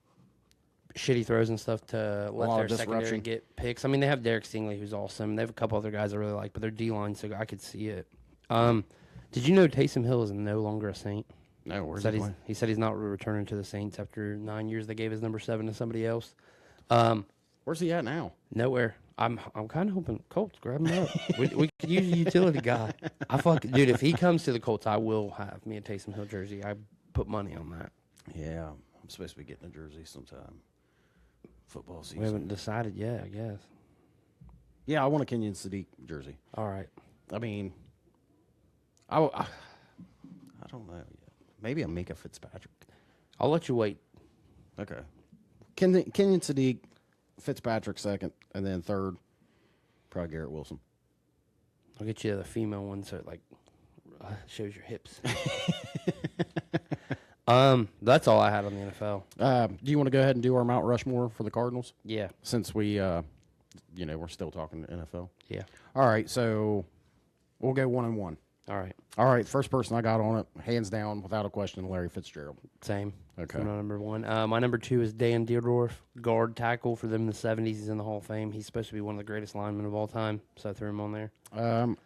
shitty throws and stuff to let their secondary get picks. I mean, they have Derek Stingley, who's awesome. They have a couple other guys I really like, but their D-line, so I could see it. Did you know Taysom Hill is no longer a Saint? No, where's he said he's not returning to the Saints after 9 years. They gave his number 7 to somebody else. Where's he at now? Nowhere. I'm kind of hoping Colts grab him up. we could use a utility guy. Dude, if he comes to the Colts, I will have me a Taysom Hill jersey. I put money on that. Yeah, I'm supposed to be getting a jersey sometime. Football season. We haven't decided yet, I guess. Yeah, I want a Kenyon Sadiq jersey. All right. I mean, I don't know yet. Maybe a Mika Fitzpatrick. I'll let you wait. Okay. Kenyon Sadiq, Fitzpatrick second, and then third, probably Garrett Wilson. I'll get you the female one so it like shows your hips. That's all I had on the NFL. Do you want to go ahead and do our Mount Rushmore for the Cardinals? Yeah. Since we, we're still talking NFL. Yeah. All right, so we'll go 1-1. All right. First person I got on it, hands down, without a question, Larry Fitzgerald. Same. Okay. My number 1. My number 2 is Dan Dierdorf, guard tackle for them in the 70s. He's in the Hall of Fame. He's supposed to be one of the greatest linemen of all time, so I threw him on there.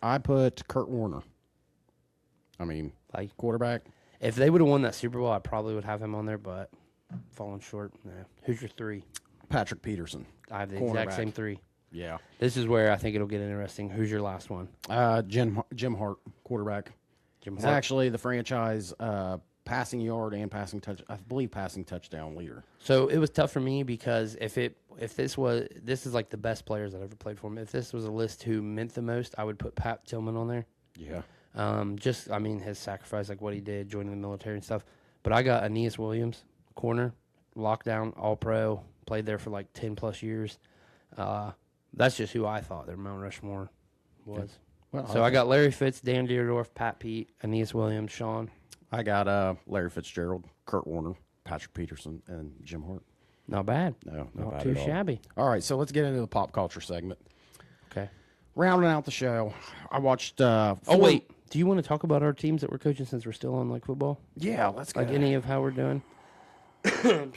I put Kurt Warner. I mean, quarterback. If they would have won that Super Bowl, I probably would have him on there, but falling short. Nah. Who's your 3? Patrick Peterson. I have the exact same 3. Yeah. This is where I think it'll get interesting. Who's your last one? Jim Hart, quarterback. Jim He's Hart. actually the franchise passing yard and passing touchdown leader. So it was tough for me because if this is like the best players that ever played for him. If this was a list who meant the most, I would put Pat Tillman on there. Yeah. His sacrifice, like what he did, joining the military and stuff. But I got Aeneas Williams, corner, lockdown, all-pro, played there for like 10-plus years. That's just who I thought their Mount Rushmore was. Well, so I got Larry Fitz, Dan Dierdorf, Pat Pete, Aeneas Williams, Sean. I got Larry Fitzgerald, Kurt Warner, Patrick Peterson, and Jim Hart. Not bad. No, not bad too at all. shabby. All right, so let's get into the pop culture segment. Okay. Rounding out the show, I watched. Wait. Do you want to talk about our teams that we're coaching since we're still on like football? Yeah, let's go. Like any of how we're doing.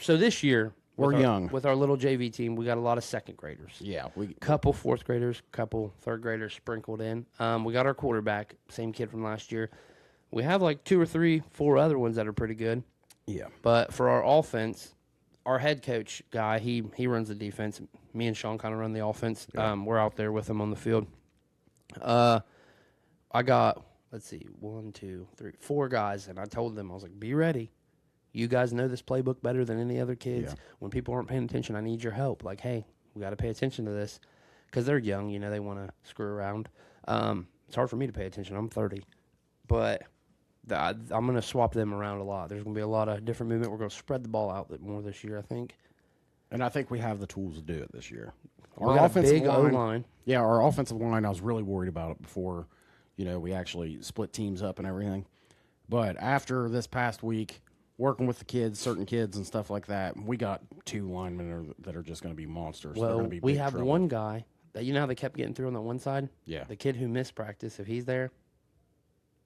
So this year we're young with our little JV team. We got a lot of second graders. Yeah, couple fourth graders, couple third graders sprinkled in. We got our quarterback, same kid from last year. We have like 2 or 3, 4 other ones that are pretty good. Yeah. But for our offense, our head coach guy, he runs the defense. Me and Sean kind of run the offense. Yeah. We're out there with him on the field. I got, 1, 2, 3, 4 guys, and I told them, I was like, be ready. You guys know this playbook better than any other kids. Yeah. When people aren't paying attention, I need your help. Like, hey, we got to pay attention to this. Because they're young, they want to screw around. It's hard for me to pay attention. I'm 30. But I'm going to swap them around a lot. There's going to be a lot of different movement. We're going to spread the ball out more this year, I think. And I think we have the tools to do it this year. Our offensive line. Yeah, our offensive line, I was really worried about it before, we actually split teams up and everything. But after this past week, working with the kids, certain kids and stuff like that, we got 2 linemen that are just going to be monsters. Well, be we big have trouble. one guy that, how they kept getting through on that one side? Yeah. The kid who missed practice, if he's there,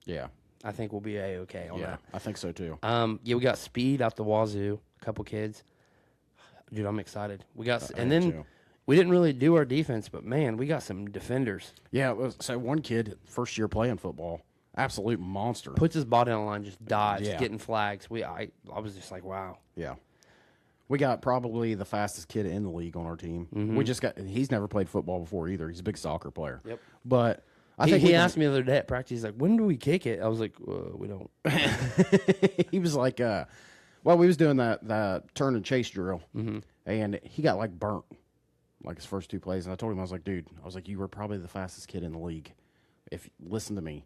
yeah, I think we'll be A-okay on that. Yeah, I think so too. We got speed out the wazoo, a couple kids. Dude, I'm excited. We got, and then too. We didn't really do our defense, but man, we got some defenders. Yeah, so one kid, first year playing football, absolute monster. Puts his body on the line, just dives, Yeah. getting flags. I was just like, wow. Yeah. We got probably the fastest kid in the league on our team. He's never played football before either. He's a big soccer player. Yep. But I He, think he asked me the other day at practice, he's like, when do we kick it? I was like, we don't. he was like, well, we was doing that turn and chase drill, and he got like burnt, like his first 2 plays. And I told him, I was like, dude, you were probably the fastest kid in the league. Listen to me.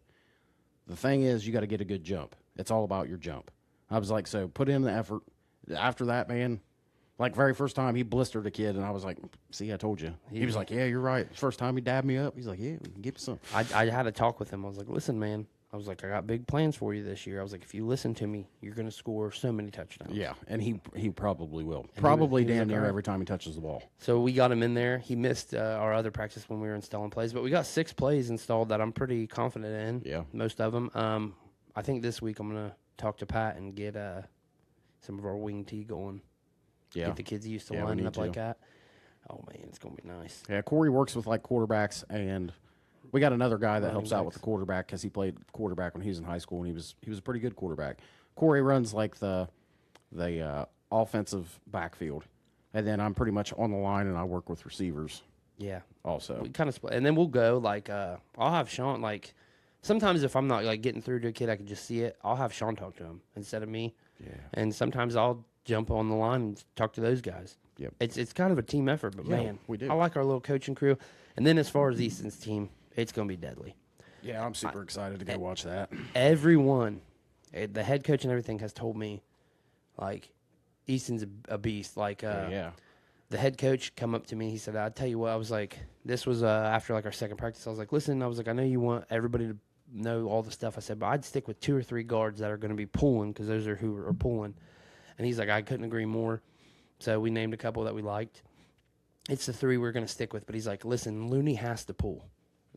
The thing is, you got to get a good jump. It's all about your jump. I was like, so put in the effort. After that, man, like very first time he blistered a kid, and I was like, see, I told you. He was like, yeah, you're right. First time he dabbed me up, he's like, yeah, give me some. I had a talk with him. I was like, listen, man. I was like, I got big plans for you this year. I was like, if you listen to me, you're going to score so many touchdowns. Yeah, and he probably will. Probably he was damn like, near all right. every time he touches the ball. So we got him in there. He missed our other practice when we were installing plays, but we got 6 plays installed that I'm pretty confident in. Yeah. Most of them. I think this week I'm going to talk to Pat and get some of our wing tee going. Yeah. Get the kids used to Yeah, we lining need up like to. that. Oh, man, it's going to be nice. Yeah, Corey works with like quarterbacks, and we got another guy that helps out with backs. the quarterback because he played quarterback when he was in high school, and he was a pretty good quarterback. Corey runs like the offensive backfield, and then I'm pretty much on the line, and I work with receivers Yeah. also. We kind of split. And then we'll go, like, I'll have Sean, like, sometimes if I'm not, like, getting through to a kid, I can just see it. I'll have Sean talk to him instead of me. Yeah. And sometimes I'll jump on the line and talk to those guys. Yep. It's kind of a team effort, but Yeah, man, we do. I like our little coaching crew. And then as far as Easton's team, it's going to be deadly. Yeah, I'm super excited to go watch that. Everyone, the head coach and everything has told me, like, Easton's a beast. Like, Yeah. the head coach come up to me. He said, I'll tell you what, I was like, this was after, like, our second practice. I was like, listen, I was like, I know you want everybody to know all the stuff. I said, but I'd stick with 2 or 3 guards that are going to be pulling because those are who are pulling. And he's like, I couldn't agree more. So we named a couple that we liked. It's the 3 we're going to stick with. But he's like, listen, Looney has to pull.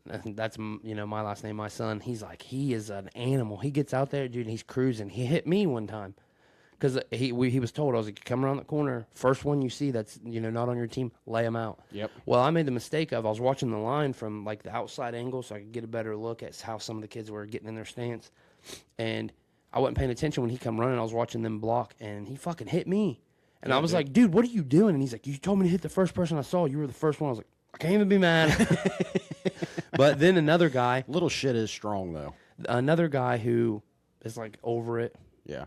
And that's, my last name, my son. He's like, he is an animal. He gets out there, dude, and he's cruising. He hit me one time. Because he was told, I was like, come around the corner, first one you see that's, not on your team, lay him out. Yep. Well, I made the mistake of, I was watching the line from, like, the outside angle so I could get a better look at how some of the kids were getting in their stance. And I wasn't paying attention when he come running. I was watching them block, and he fucking hit me. And I was like, dude, what are you doing? And he's like, you told me to hit the first person I saw. You were the first one. I was like, I can't even be mad. But then another guy. Little shit is strong, though. Another guy who is, like, over it. Yeah.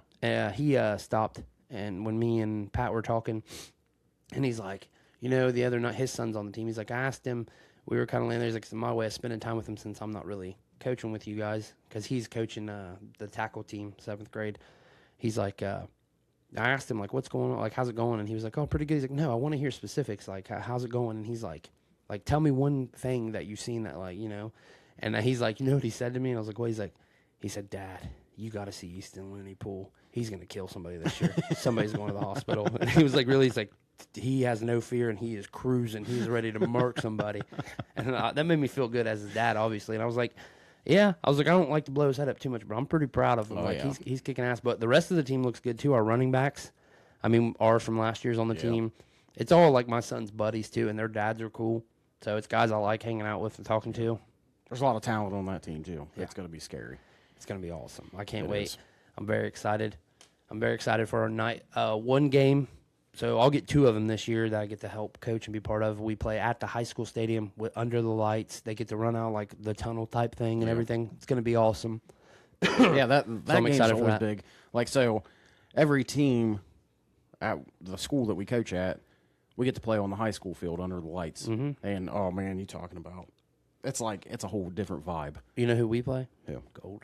He stopped, and when me and Pat were talking, and he's like, the other night, his son's on the team. He's like, I asked him, we were kind of laying there. He's like, it's my way of spending time with him since I'm not really coaching with you guys, because he's coaching the tackle team, 7th grade. He's like, I asked him, like, what's going on? Like, how's it going? And he was like, oh, pretty good. He's like, no, I want to hear specifics. Like, how's it going? And he's like, tell me one thing that you've seen that, like, And he's like, you know what he said to me? And I was like, what? He's like, he said, Dad, you got to see Easton Looney pull. He's going to kill somebody this year. Somebody's going to the hospital. And he was like, really? He's like, he has no fear, and he is cruising. He's ready to murk somebody. And that made me feel good as his dad, obviously. And I was like, yeah. I was like, I don't like to blow his head up too much, but I'm pretty proud of him. Oh, like, yeah. he's kicking ass. But the rest of the team looks good, too. Our running backs, ours from last year's on the team. It's all, like, my son's buddies, too, and their dads are cool. So it's guys I like hanging out with and talking to. There's a lot of talent on that team, too. Yeah. It's going to be scary. It's going to be awesome. I can't It wait. is. I'm very excited. I'm very excited for our night. One game, so I'll get 2 of them this year that I get to help coach and be part of. We play at the high school stadium under the lights. They get to run out like the tunnel type thing and everything. It's going to be awesome. Yeah, that I'm game's excited for always that. big. Like, so every team at the school that we coach at, we get to play on the high school field under the lights. Mm-hmm. And, oh, man, you talking about, it's a whole different vibe. You know who we play? Who? Gold.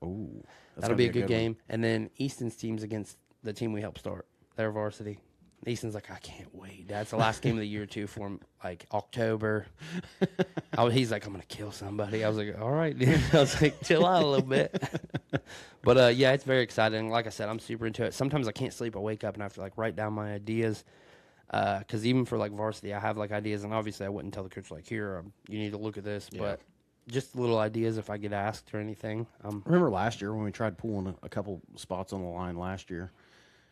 Oh, That'll be a good game. And then Easton's team's against the team we helped start. Their varsity. Easton's like, I can't wait. That's the last game of the year, too, for him. Like, October. He's like, I'm going to kill somebody. I was like, all right, dude. I was like, chill out a little bit. But, yeah, it's very exciting. Like I said, I'm super into it. Sometimes I can't sleep. I wake up and I have to, like, write down my ideas. Because even for, like, varsity, I have, like, ideas. And obviously I wouldn't tell the coach, like, here, you need to look at this. Yeah. But just little ideas if I get asked or anything. Remember last year when we tried pulling a couple spots on the line last year?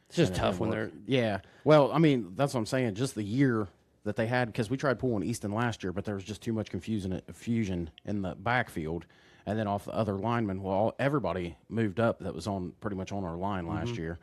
It's just And it tough didn't when work. they're Yeah. Well, I mean, that's what I'm saying. Just the year that they had, because we tried pulling Easton last year, but there was just too much confusion in the backfield. and then off the other linemen. Well, everybody moved up that was on pretty much on our line last year.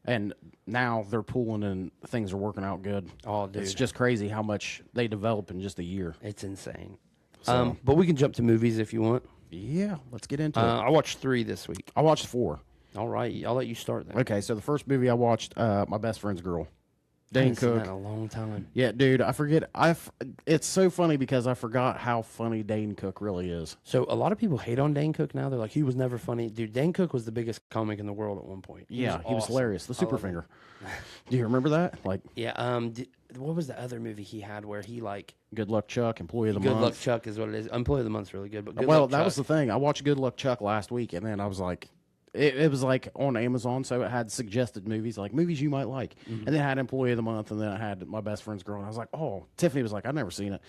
And now they're pulling and things are working out good. Oh, dude. It's just crazy how much they develop in just a year. It's insane. So, But we can jump to movies if you want. yeah, let's get into it. I watched 3 this week. I watched 4. All right, I'll let you start then. Okay, so the first movie I watched, My Best Friend's Girl. I Dane haven't seen Cook. that in a long time. Yeah, dude, I forget. It's so funny because I forgot how funny Dane Cook really is. So a lot of people hate on Dane Cook now. They're like, he was never funny. Dude, Dane Cook was the biggest comic in the world at one point. He was awesome. hilarious. The Super love him. Finger. Do you remember that? Like, Yeah. What was the other movie he had where he like Good Luck Chuck, Employee of the Good Month. Luck Chuck is what it is. Employee of the Month's really good, but Good Well, Luck that Chuck, was the thing. I watched Good Luck Chuck last week, and then I was like, it was like on Amazon, so it had suggested movies, like movies you might like. And then it had Employee of the Month, and then it had My Best Friend's Girl. And I was like, oh, Tiffany was like, I've never seen it.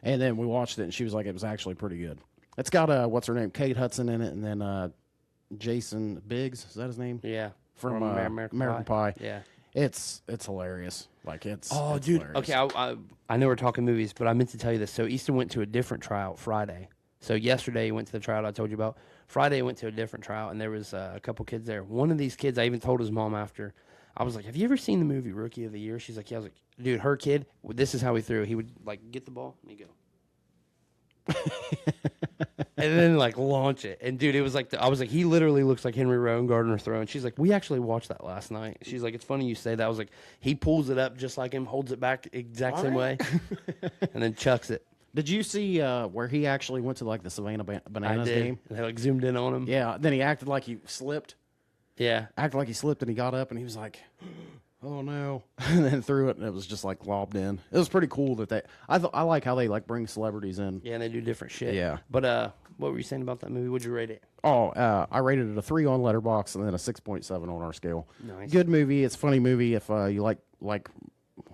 And then we watched it, and she was like, it was actually pretty good. It's got, what's her name? Kate Hudson in it, and then Jason Biggs. Is that his name? Yeah. From American Pie. Yeah. It's hilarious. Like, it's Dude. hilarious. Okay, I know we're talking movies, but I meant to tell you this. So Easton went to a different tryout Friday. So yesterday he went to the tryout I told you about. Friday he went to a different tryout, and there was a couple kids there. One of these kids, I even told his mom after. I was like, have you ever seen the movie Rookie of the Year? She's like, yeah. I was like, dude, her kid, this is how he threw. He would, like, get the ball, and he'd go. And then, like, launch it. And, dude, it was like, I was like, he literally looks like Henry Rowan Gardner throwing. She's like, we actually watched that last night. She's like, it's funny you say that. I was like, he pulls it up just like him, holds it back exact same way, and then chucks it. Did you see where he actually went to, like, the Savannah Bananas game? And they, like, zoomed in on him. Yeah, then he acted like he slipped. Yeah. Acted like he slipped, and he got up, and he was like, oh, no. And then threw it, and it was just, like, lobbed in. It was pretty cool that they – I like how they, like, bring celebrities in. Yeah, and they do different shit. Yeah. But what were you saying about that movie? Would you rate it? Oh, I rated it a 3 on Letterboxd and then a 6.7 on our scale. Nice. Good movie. It's a funny movie if you like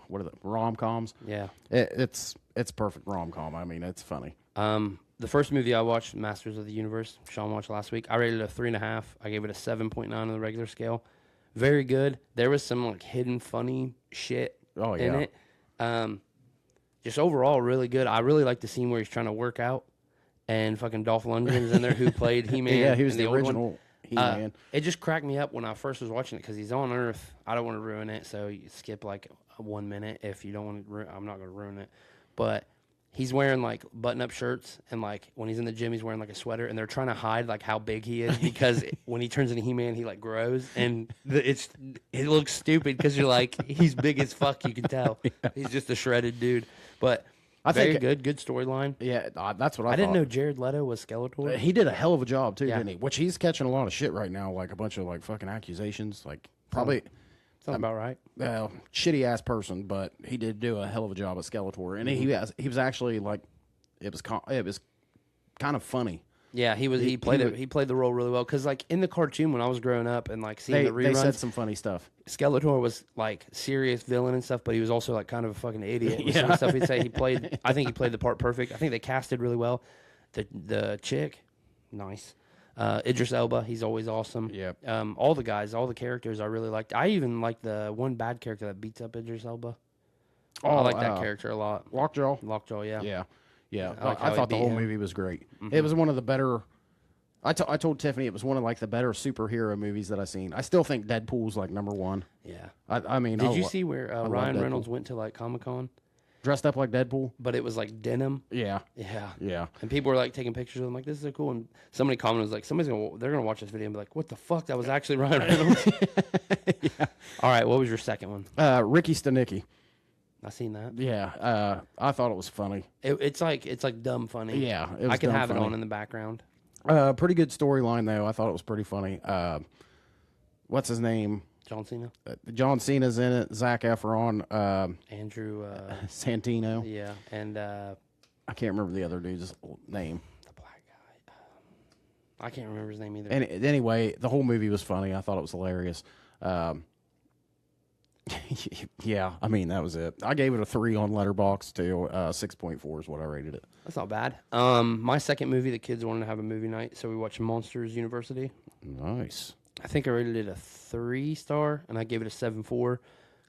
what are the rom-coms? Yeah. It's perfect rom-com. I mean, it's funny. The first movie I watched, Masters of the Universe, Sean watched last week, I rated it a 3.5. I gave it a 7.9 on the regular scale. Very good. There was some like hidden funny shit in it. Just overall really good. I really like the scene where he's trying to work out and fucking Dolph Lundgren's in there who played He-Man. Yeah, he was in the old one. original He-Man. It just cracked me up when I first was watching it because he's on Earth. I don't want to ruin it, so you skip like 1 minute if you don't want to. I'm not going to ruin it, but he's wearing like button-up shirts, and like when he's in the gym, he's wearing like a sweater, and they're trying to hide like how big he is because when he turns into He-Man, he like grows, and it looks stupid because you're like he's big as fuck. You can tell he's just a shredded dude, but. I think good storyline. Yeah, that's what I thought. I didn't know Jared Leto was Skeletor. He did a hell of a job too, Yeah. didn't he? Which he's catching a lot of shit right now, like a bunch of like fucking accusations, like probably Sounds about right. shitty ass person, but he did do a hell of a job at Skeletor, and he was actually like it was kind of funny. Yeah, he played the role really well because like in the cartoon when I was growing up and like seeing the They reruns, said some funny stuff. Skeletor was like serious villain and stuff, but he was also like kind of a fucking idiot. With some of the stuff he'd say. I think he played the part perfect. I think they casted really well. The chick, nice. Idris Elba, he's always awesome. Yep. All the guys, all the characters I really liked. I even like the one bad character that beats up Idris Elba. I like that character a lot. Lockjaw, yeah. Yeah. like how I he thought the beat whole him. movie was great. It was one of the better. I told Tiffany it was one of like the better superhero movies that I've seen. I still think Deadpool's like number one. Yeah. I mean, Did you see where love Ryan Deadpool. Reynolds went to like Comic-Con, dressed up like Deadpool? but it was like denim? Yeah. Yeah. And people were like taking pictures of him, like, this is so cool. And somebody commented, was like, they're gonna watch this video and be like, what the fuck? That was actually Ryan Reynolds. Yeah. All right, what was your second one? Ricky Stenicki. I seen that. Yeah. I thought it was funny. It's like dumb funny. Yeah. It was I can dumb have funny. it on in the background. Pretty good storyline though. I thought it was pretty funny. What's his name? John Cena, John Cena's in it. Zac Efron. Andrew, Santino. yeah, and I can't remember the other dude's name. the black guy. I can't remember his name either. Anyway, the whole movie was funny. I thought it was hilarious. Yeah, I mean, that was it. I gave it a 3 on Letterboxd too. 6.4 is what I rated it. That's not bad. My second movie, the kids wanted to have a movie night, so we watched Monsters University. Nice. I think I rated it a 3-star, and I gave it a 7.4.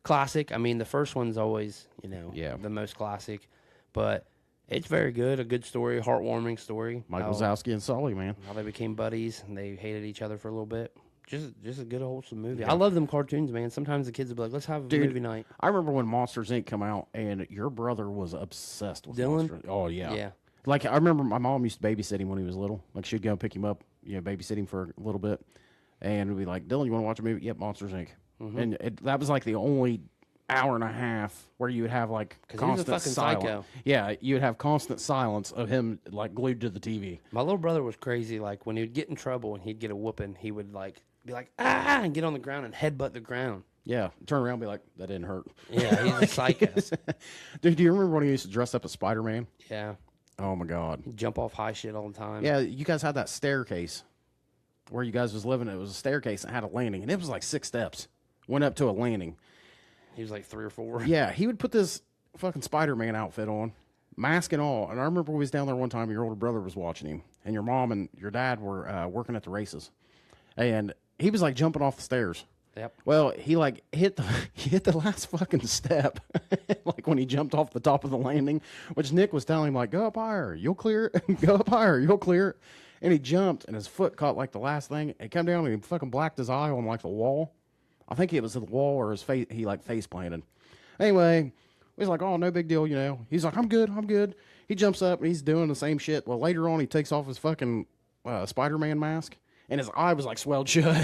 Classic. I mean, the first one's always, Yeah. the most classic, but It's very good. A good story, heartwarming story. Mike how, Wazowski and Sully, man. how they became buddies and they hated each other for a little bit. Just a good wholesome movie. I love them cartoons, man. Sometimes the kids will be like, "Let's have a movie night." I remember when Monsters Inc. come out, and your brother was obsessed with Dylan? Monsters. Oh yeah, Yeah. Like I remember my mom used to babysit him when he was little. Like she'd go and pick him up, babysit him for a little bit, and we'd be like, "Dylan, you want to watch a movie?" Yep, Monsters Inc. And that was like the only hour and a half where you would have like constant fucking silence. psycho. Yeah, you would have constant silence of him like glued to the TV. My little brother was crazy. Like when he would get in trouble and he'd get a whooping, he would like be like, "Ah!" and get on the ground and headbutt the ground. Yeah, turn around and be like, "That didn't hurt." Yeah, he's a psycho. Dude, do you remember when he used to dress up as Spider-Man? Yeah, Oh my God. jump off high shit all the time. Yeah, you guys had that staircase where you guys was living. It was a staircase and had a landing, and it was like 6 steps. Went up to a landing. He was like 3 or 4. Yeah, he would put this fucking Spider-Man outfit on, mask and all. And I remember we was down there one time. Your older brother was watching him, and your mom and your dad were working at the races, and he was like jumping off the stairs. Yep. Well, he like he hit the last fucking step, like when he jumped off the top of the landing, which Nick was telling him like, "Go up higher, you'll clear it. Go up higher, you'll clear it." And he jumped, and his foot caught like the last thing. It come down, and he fucking blacked his eye on like the wall. I think it was the wall or his face. He like face planted. Anyway, he's like, "Oh, no big deal," He's like, "I'm good, I'm good." He jumps up and he's doing the same shit. Well, later on, he takes off his fucking Spider-Man mask. And his eye was like swelled shut.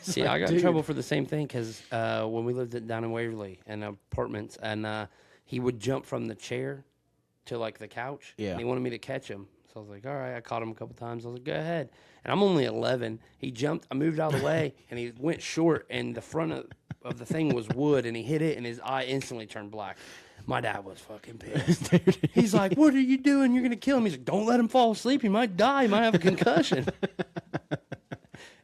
See, like, I got dude. in trouble for the same thing because when we lived down in Waverly in apartments, and he would jump from the chair to like the couch. Yeah. And he wanted me to catch him. So I was like, all right. I caught him a couple times. I was like, go ahead. And I'm only 11. He jumped. I moved out of the way, and he went short, and the front of the thing was wood, and he hit it, and his eye instantly turned black. My dad was fucking pissed. He's like, what are you doing? You're going to kill him. He's like, don't let him fall asleep. He might die. He might have a concussion.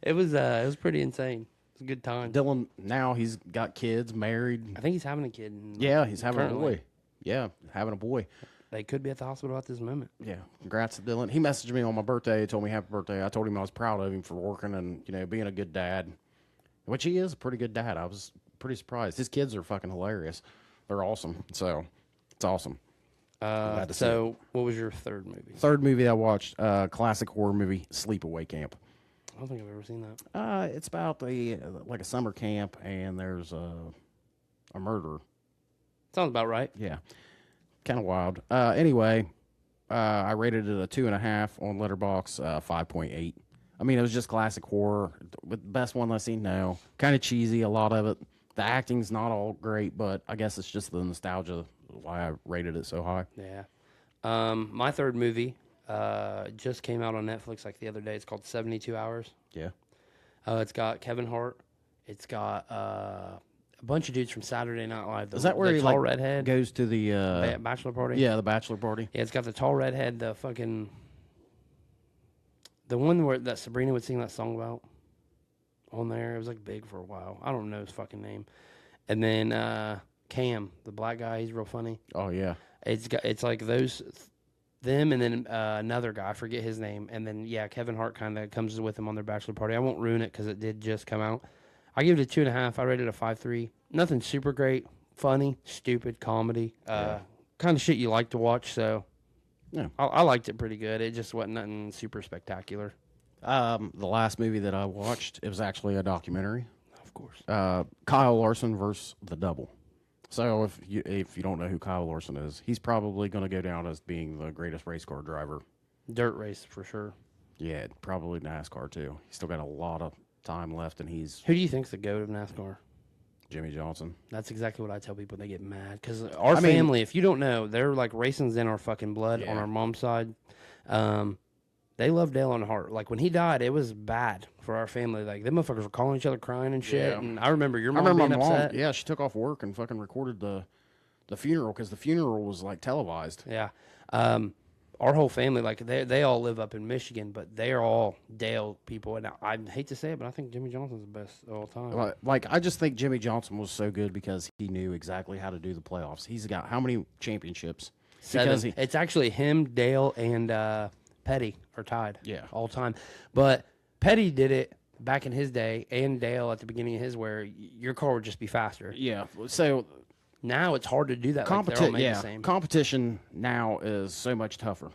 It was pretty insane. It was a good time. Dylan, now he's got kids, married. I think he's having a kid. Yeah, he's having currently. a boy. Yeah, having a boy. They could be at the hospital at this moment. Yeah, congrats to Dylan. He messaged me on my birthday, told me happy birthday. I told him I was proud of him for working and, being a good dad, which he is a pretty good dad. I was pretty surprised. His kids are fucking hilarious. They're awesome. So, it's awesome. Glad to see it. What was your third movie? Third movie I watched, classic horror movie, Sleepaway Camp. I don't think I've ever seen that. It's about like a summer camp, and there's a murder. Sounds about right. Yeah, kind of wild. Anyway, I rated it a 2.5 on Letterboxd, 5.8. I mean, it was just classic horror. With the best one I've seen now. Kind of cheesy, a lot of it. The acting's not all great, but I guess it's just the nostalgia why I rated it so high. Yeah. My third movie just came out on Netflix like the other day. It's called 72 Hours. Yeah. It's got Kevin Hart. It's got a bunch of dudes from Saturday Night Live. Is that where the he tall like redhead goes to the bachelor party? Yeah, the bachelor party. Yeah, it's got the tall redhead, the one where that Sabrina would sing that song about on there. It was like big for a while. I don't know his fucking name. And then Cam, the black guy, he's real funny. Oh yeah. It's like them, and then another guy, I forget his name, and then Kevin Hart kind of comes with him on their bachelor party. I won't ruin it because it did just come out. I give it a 2.5. I rated it a 5.3. Nothing super great, funny, stupid comedy, kind of shit you like to watch. So Yeah. I liked it pretty good. It just wasn't nothing super spectacular. The last movie that I watched, it was actually a documentary. Of course. Kyle Larson versus The Double. So if you don't know who Kyle Larson is, he's probably going to go down as being the greatest race car driver. Dirt race for sure. Yeah, probably NASCAR too. He's still got a lot of time left, and he's Who do you think's the GOAT of NASCAR? Jimmy Johnson. That's exactly what I tell people. They get mad because our family, if you don't know, they're like racing's in our fucking blood on our mom's side. They love Dale Earnhardt. Like when he died, it was bad for our family. Like them motherfuckers were calling each other, crying and shit. Yeah. And I remember your mom I remember being my upset. mom. Yeah, she took off work and fucking recorded the funeral because the funeral was like televised. Yeah. Our whole family, like they all live up in Michigan, but they are all Dale people. And I hate to say it, but I think Jimmy Johnson's the best of all time. Like I just think Jimmy Johnson was so good because he knew exactly how to do the playoffs. He's got how many championships? 7. It's actually him, Dale, and Petty are tied. Yeah. All time. But Petty did it back in his day, and Dale at the beginning of his, where your car would just be faster. Yeah. So Now it's hard to do that. Like they're all made the same. Competition now is so much tougher.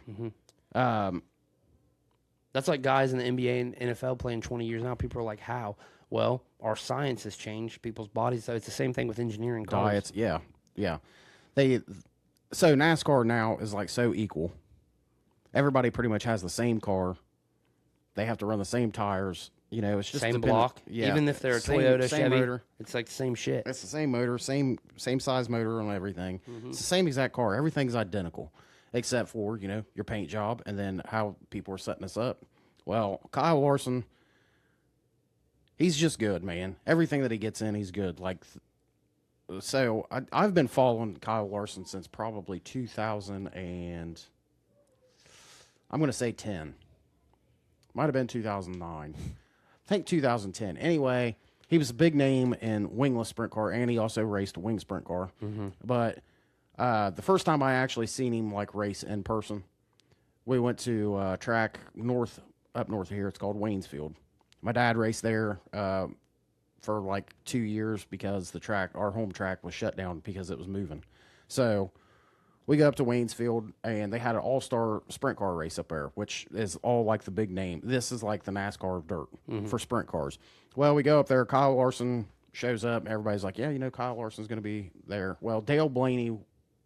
That's like guys in the NBA and NFL playing 20 years now. People are like, how? Well, our science has changed people's bodies. So it's the same thing with engineering cars. Diets, yeah. So NASCAR now is like so equal. Everybody pretty much has the same car. They have to run the same tires. You know, it's just same block. Yeah. Even if they're a Toyota, same Chevy, motor. it's like the same shit. It's the same motor, same size motor and everything. It's the same exact car. Everything's identical, except for, you know, your paint job and then how people are setting this up. Well, Kyle Larson, he's just good, man. Everything that he gets in, he's good. Like, so I've been following Kyle Larson since probably 2000 and I'm going to say 10. Might have been 2009. I think 2010. Anyway, he was a big name in wingless sprint car, and he also raced a wing sprint car. But the first time I actually seen him like race in person, we went to track up north of here. It's called Waynesfield. My dad raced there for like 2 years because our home track was shut down because it was moving. So we go up to Waynesfield, and they had an all-star sprint car race up there, which is all like the big name. This is like the NASCAR of dirt for sprint cars. Well, we go up there. Kyle Larson shows up. And everybody's like, yeah, you know, Kyle Larson's going to be there. Well, Dale Blaney,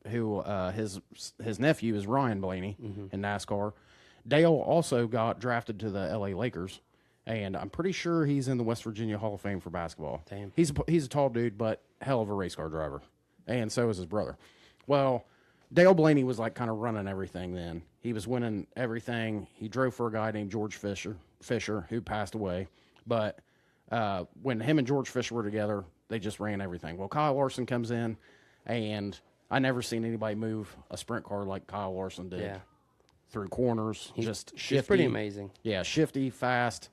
who his nephew is Ryan Blaney in NASCAR. Dale also got drafted to the L.A. Lakers, and I'm pretty sure he's in the West Virginia Hall of Fame for basketball. Damn. He's a tall dude, but hell of a race car driver, and so is his brother. Well, Dale Blaney was like kind of running everything then. He was winning everything. He drove for a guy named George Fisher, who passed away. But when him and George Fisher were together, they just ran everything. Well, Kyle Larson comes in, and I never seen anybody move a sprint car like Kyle Larson did. Yeah. Through corners, just shifty. He's pretty amazing. Yeah, shifty, fast,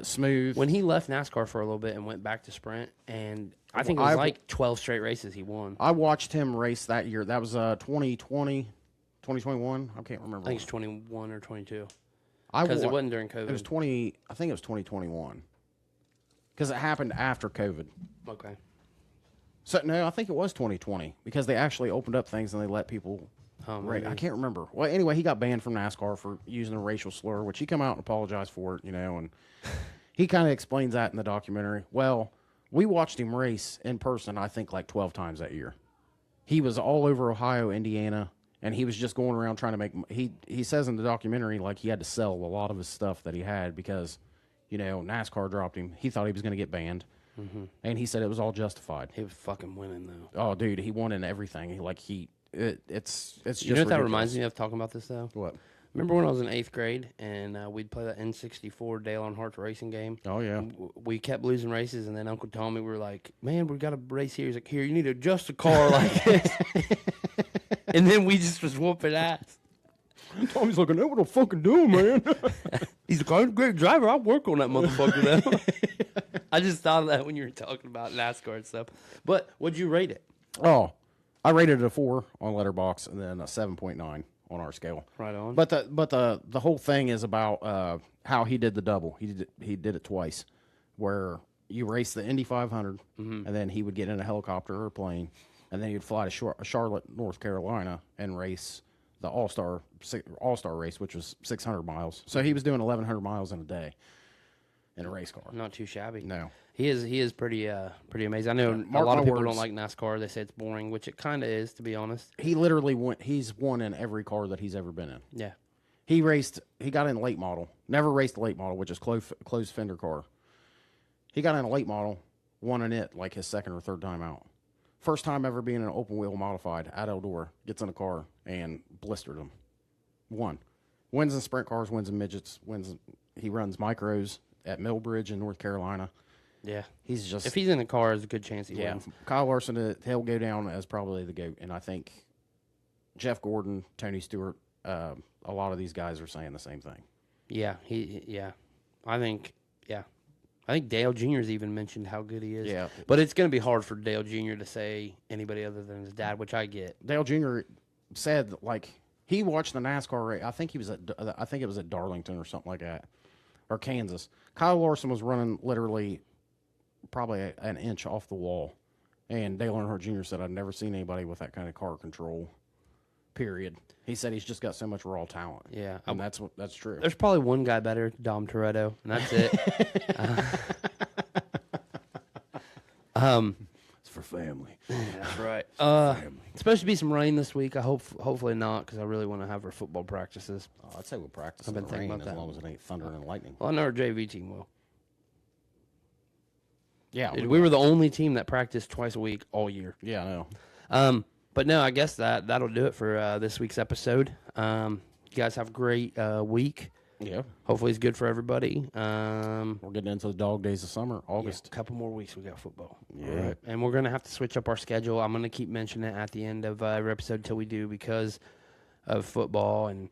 smooth. When he left NASCAR for a little bit and went back to sprint, and I think it was like 12 straight races he won. I watched him race that year. That was 2020, 2021. I can't remember. I think it's 21 or 22. Because it wasn't during COVID. It was 20. I think it was 2021. Because it happened after COVID. Okay. So no, I think it was 2020 because they actually opened up things and they let people. Right. I can't remember. Well, anyway, he got banned from NASCAR for using a racial slur, which he come out and apologized for it, you know, and he kind of explains that in the documentary. Well, we watched him race in person, I think, like 12 times that year. He was all over Ohio, Indiana, and he was just going around trying to make. He says in the documentary, like, he had to sell a lot of his stuff that he had because, you know, NASCAR dropped him. He thought he was going to get banned, and he said it was all justified. He was fucking winning, though. Oh, dude, he won in everything. It's just You know what that ridiculous. reminds me of talking about this, though? What? Remember when I was in 8th grade and we'd play that N64 Dale Earnhardt racing game? Oh, yeah. We kept losing races, and then Uncle Tommy, we were like, man, we got a race here. He's like, here, you need to adjust the car like this. And then we just was whooping ass. Tommy's like, I know what I'm fucking doing, man. He's like, I'm a great driver. I'll work on that motherfucker now. I just thought of that when you were talking about NASCAR and stuff. But what'd you rate it? Oh, I rated it a 4 on Letterboxd and then a 7.9 on our scale. Right on. But the whole thing is about how he did the double. He did it twice, where you race the Indy 500, and then he would get in a helicopter or a plane, and then he'd fly to Charlotte, North Carolina, and race the All-Star race, which was 600 miles. So he was doing 1,100 miles in a day in a race car. Not too shabby. No. He is pretty amazing. I know a lot of people don't like NASCAR. They say it's boring, which it kind of is, to be honest. He literally he's won in every car that he's ever been in. Yeah. He got in a late model. Never raced a late model, which is closed fender car. He got in a late model, won in it like his second or third time out. First time ever being an open wheel modified at Eldora, gets in a car and blistered him. Won. Wins in sprint cars, wins in midgets, he runs micros at Millbridge in North Carolina. Yeah. If he's in a car, there's a good chance he wins. Kyle Larson, he'll go down as probably the GOAT. And I think Jeff Gordon, Tony Stewart, a lot of these guys are saying the same thing. Yeah. I think Dale Jr.'s even mentioned how good he is. Yeah. But it's going to be hard for Dale Jr. to say anybody other than his dad, which I get. Dale Jr. said, like, he watched the NASCAR race. I think it was at Darlington or something like that, or Kansas. Kyle Larson was running literally probably an inch off the wall, And Dale Earnhardt Jr. said, I've never seen anybody with that kind of car control, period. He said he's just got so much raw talent. Yeah. And that's true. There's probably one guy better, Dom Toretto, and that's it. It's for family. That's right. It's supposed to be some rain this week. Hopefully not, because I really want to have our football practices. Oh, I'd say we'll practice I've in been the thinking rain about as that. long as it ain't thunder and lightning. Well, I know our JV team will. Yeah. Dude, we were the only team that practiced twice a week all year. Yeah, I know. But no, I guess that'll do it for this week's episode. You guys have a great week. Yeah. Hopefully it's good for everybody. We're getting into the dog days of summer, A August. couple more weeks we got football. Yeah. All right. And we're going to have to switch up our schedule. I'm going to keep mentioning it at the end of every episode until we do, because of football and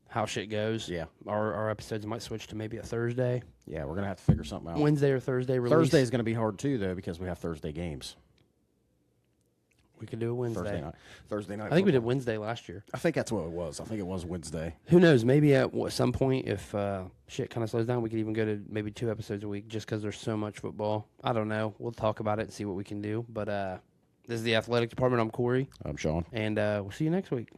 how shit goes. Yeah. Our episodes might switch to maybe a Thursday. Yeah, we're going to have to figure something out. Wednesday or Thursday release. Thursday's going to be hard, too, though, because we have Thursday games. We could do a Wednesday. Thursday night. I think we did football. Wednesday last year. I think that's what it was. I think it was Wednesday. Who knows? Maybe at some point, if shit kind of slows down, we could even go to maybe 2 episodes a week, just because there's so much football. I don't know. We'll talk about it and see what we can do. But this is the athletic department. I'm Corey, I'm Sean. and we'll see you next week.